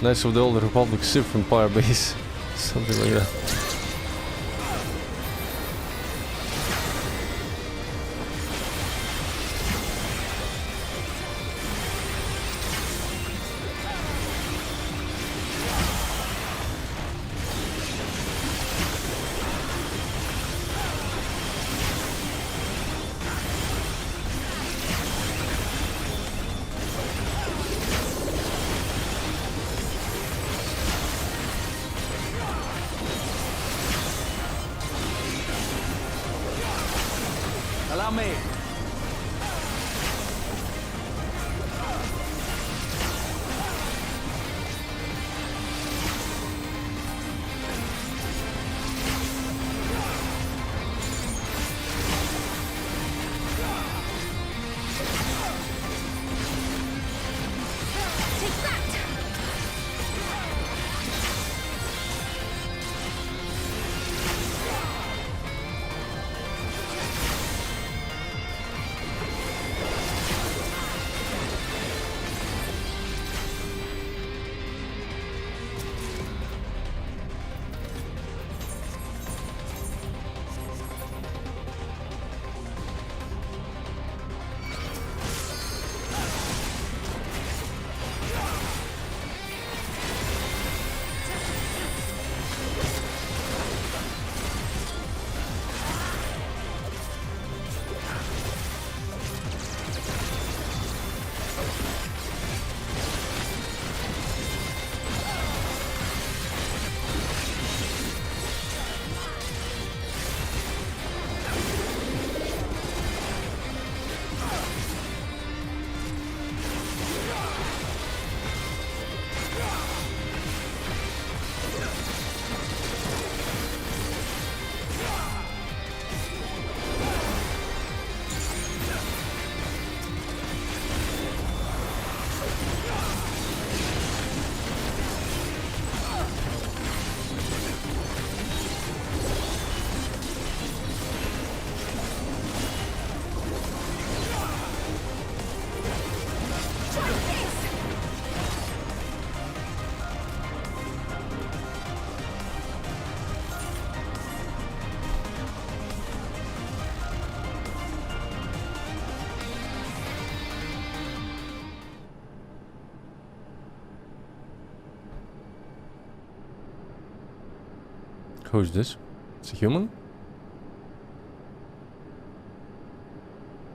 Knights of the Old Republic Sith Empire base. Something like that. Allow me. Who's this? It's a human?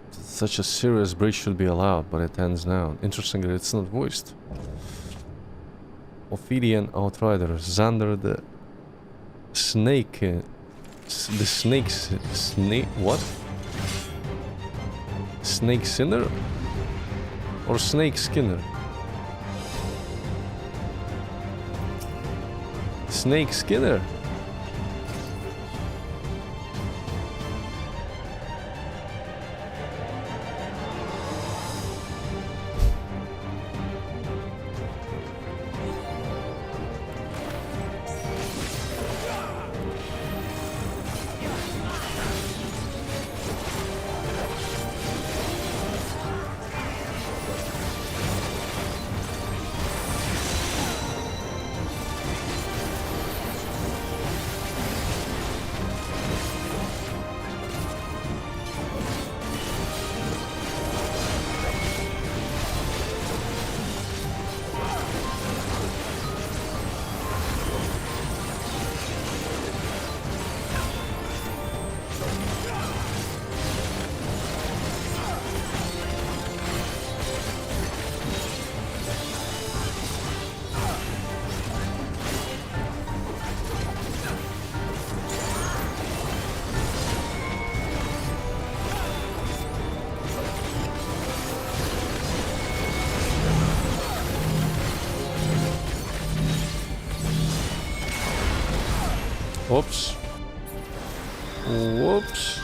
Such a serious breach should be allowed, but it ends now. Interesting that it's not voiced. Ophidian Outrider, Xander the Snake... the Snake's... Snake... what? Snake Sinner? Or Snake Skinner? Snake Skinner? Whoops. Whoops.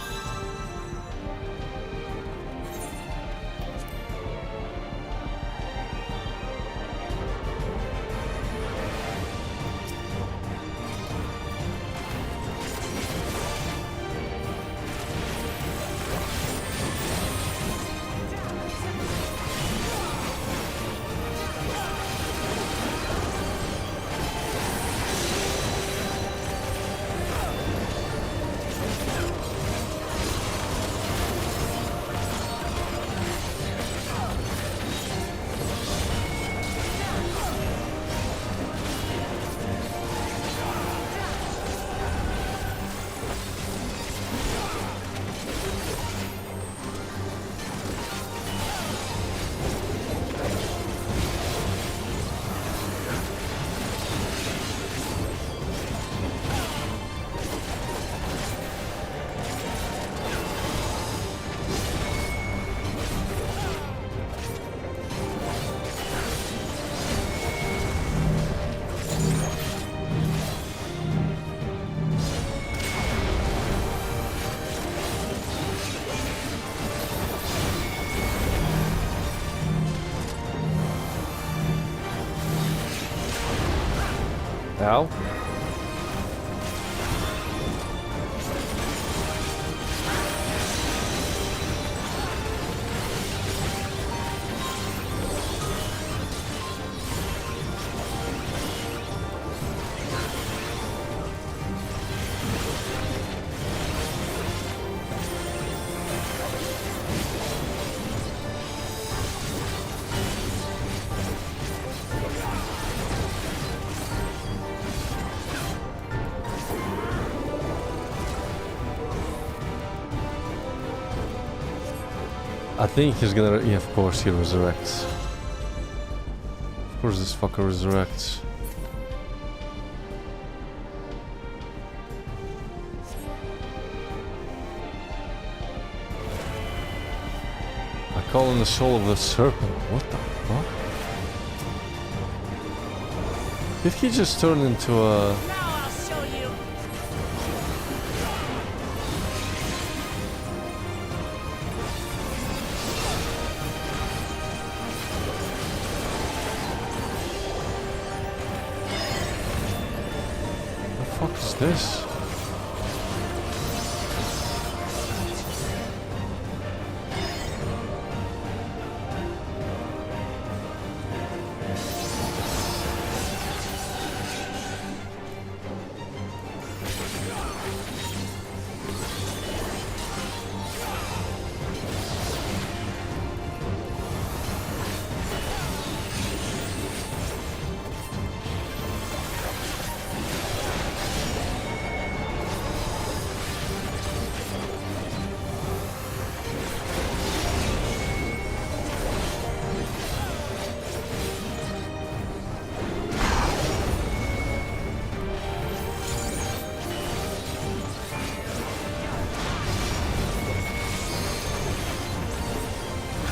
Ow. I think he's gonna... Yeah, of course he resurrects. Of course this fucker resurrects. I call in the soul of the serpent. What the fuck? Did he just turn into a... What the fuck is this?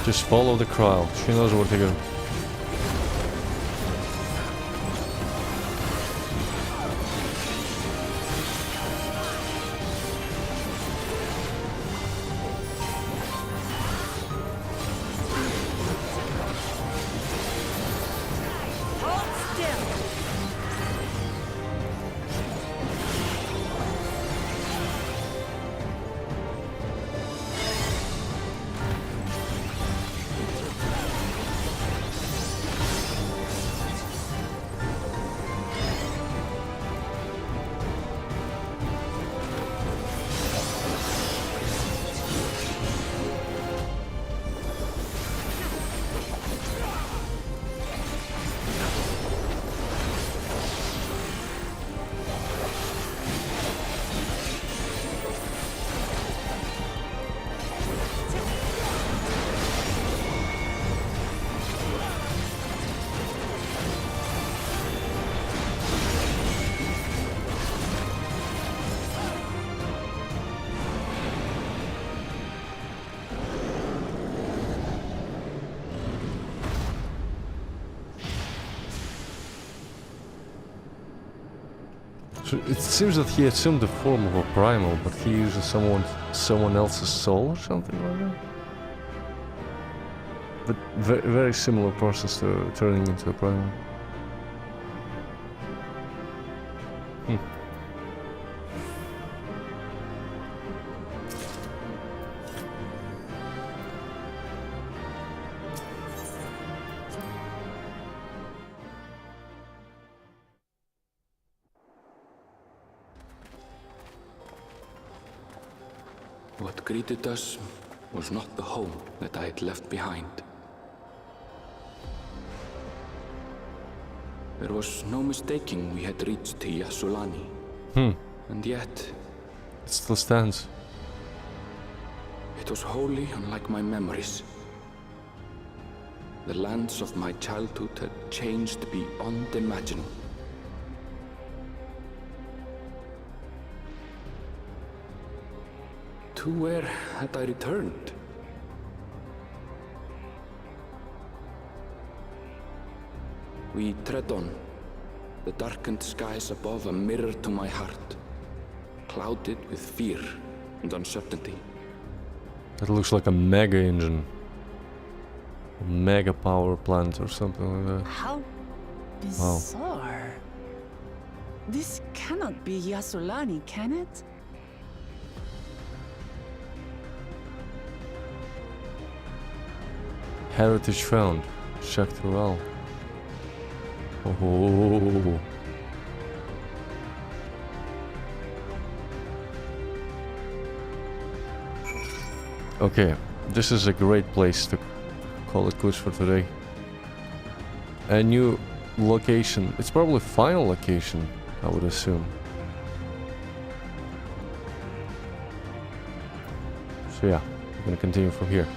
Just follow the crowd. She knows where to go. So it seems that he assumed the form of a primal, but he uses someone else's soul or something like that. But very similar process to turning into a primal. What greeted us was not the home that I had left behind. There was no mistaking we had reached Yasulani. And yet... It still stands. It was wholly unlike my memories. The lands of my childhood had changed beyond imagining. To where had I returned? We tread on, the darkened skies above a mirror to my heart, clouded with fear and uncertainty. That looks like a mega engine. A mega power plant or something like that. How bizarre. This cannot be Yasolani, can it? Heritage found. Xak Tural. Oh. Okay, this is a great place to call it quits for today. A new location. It's probably final location, I would assume. So yeah, we're gonna continue from here.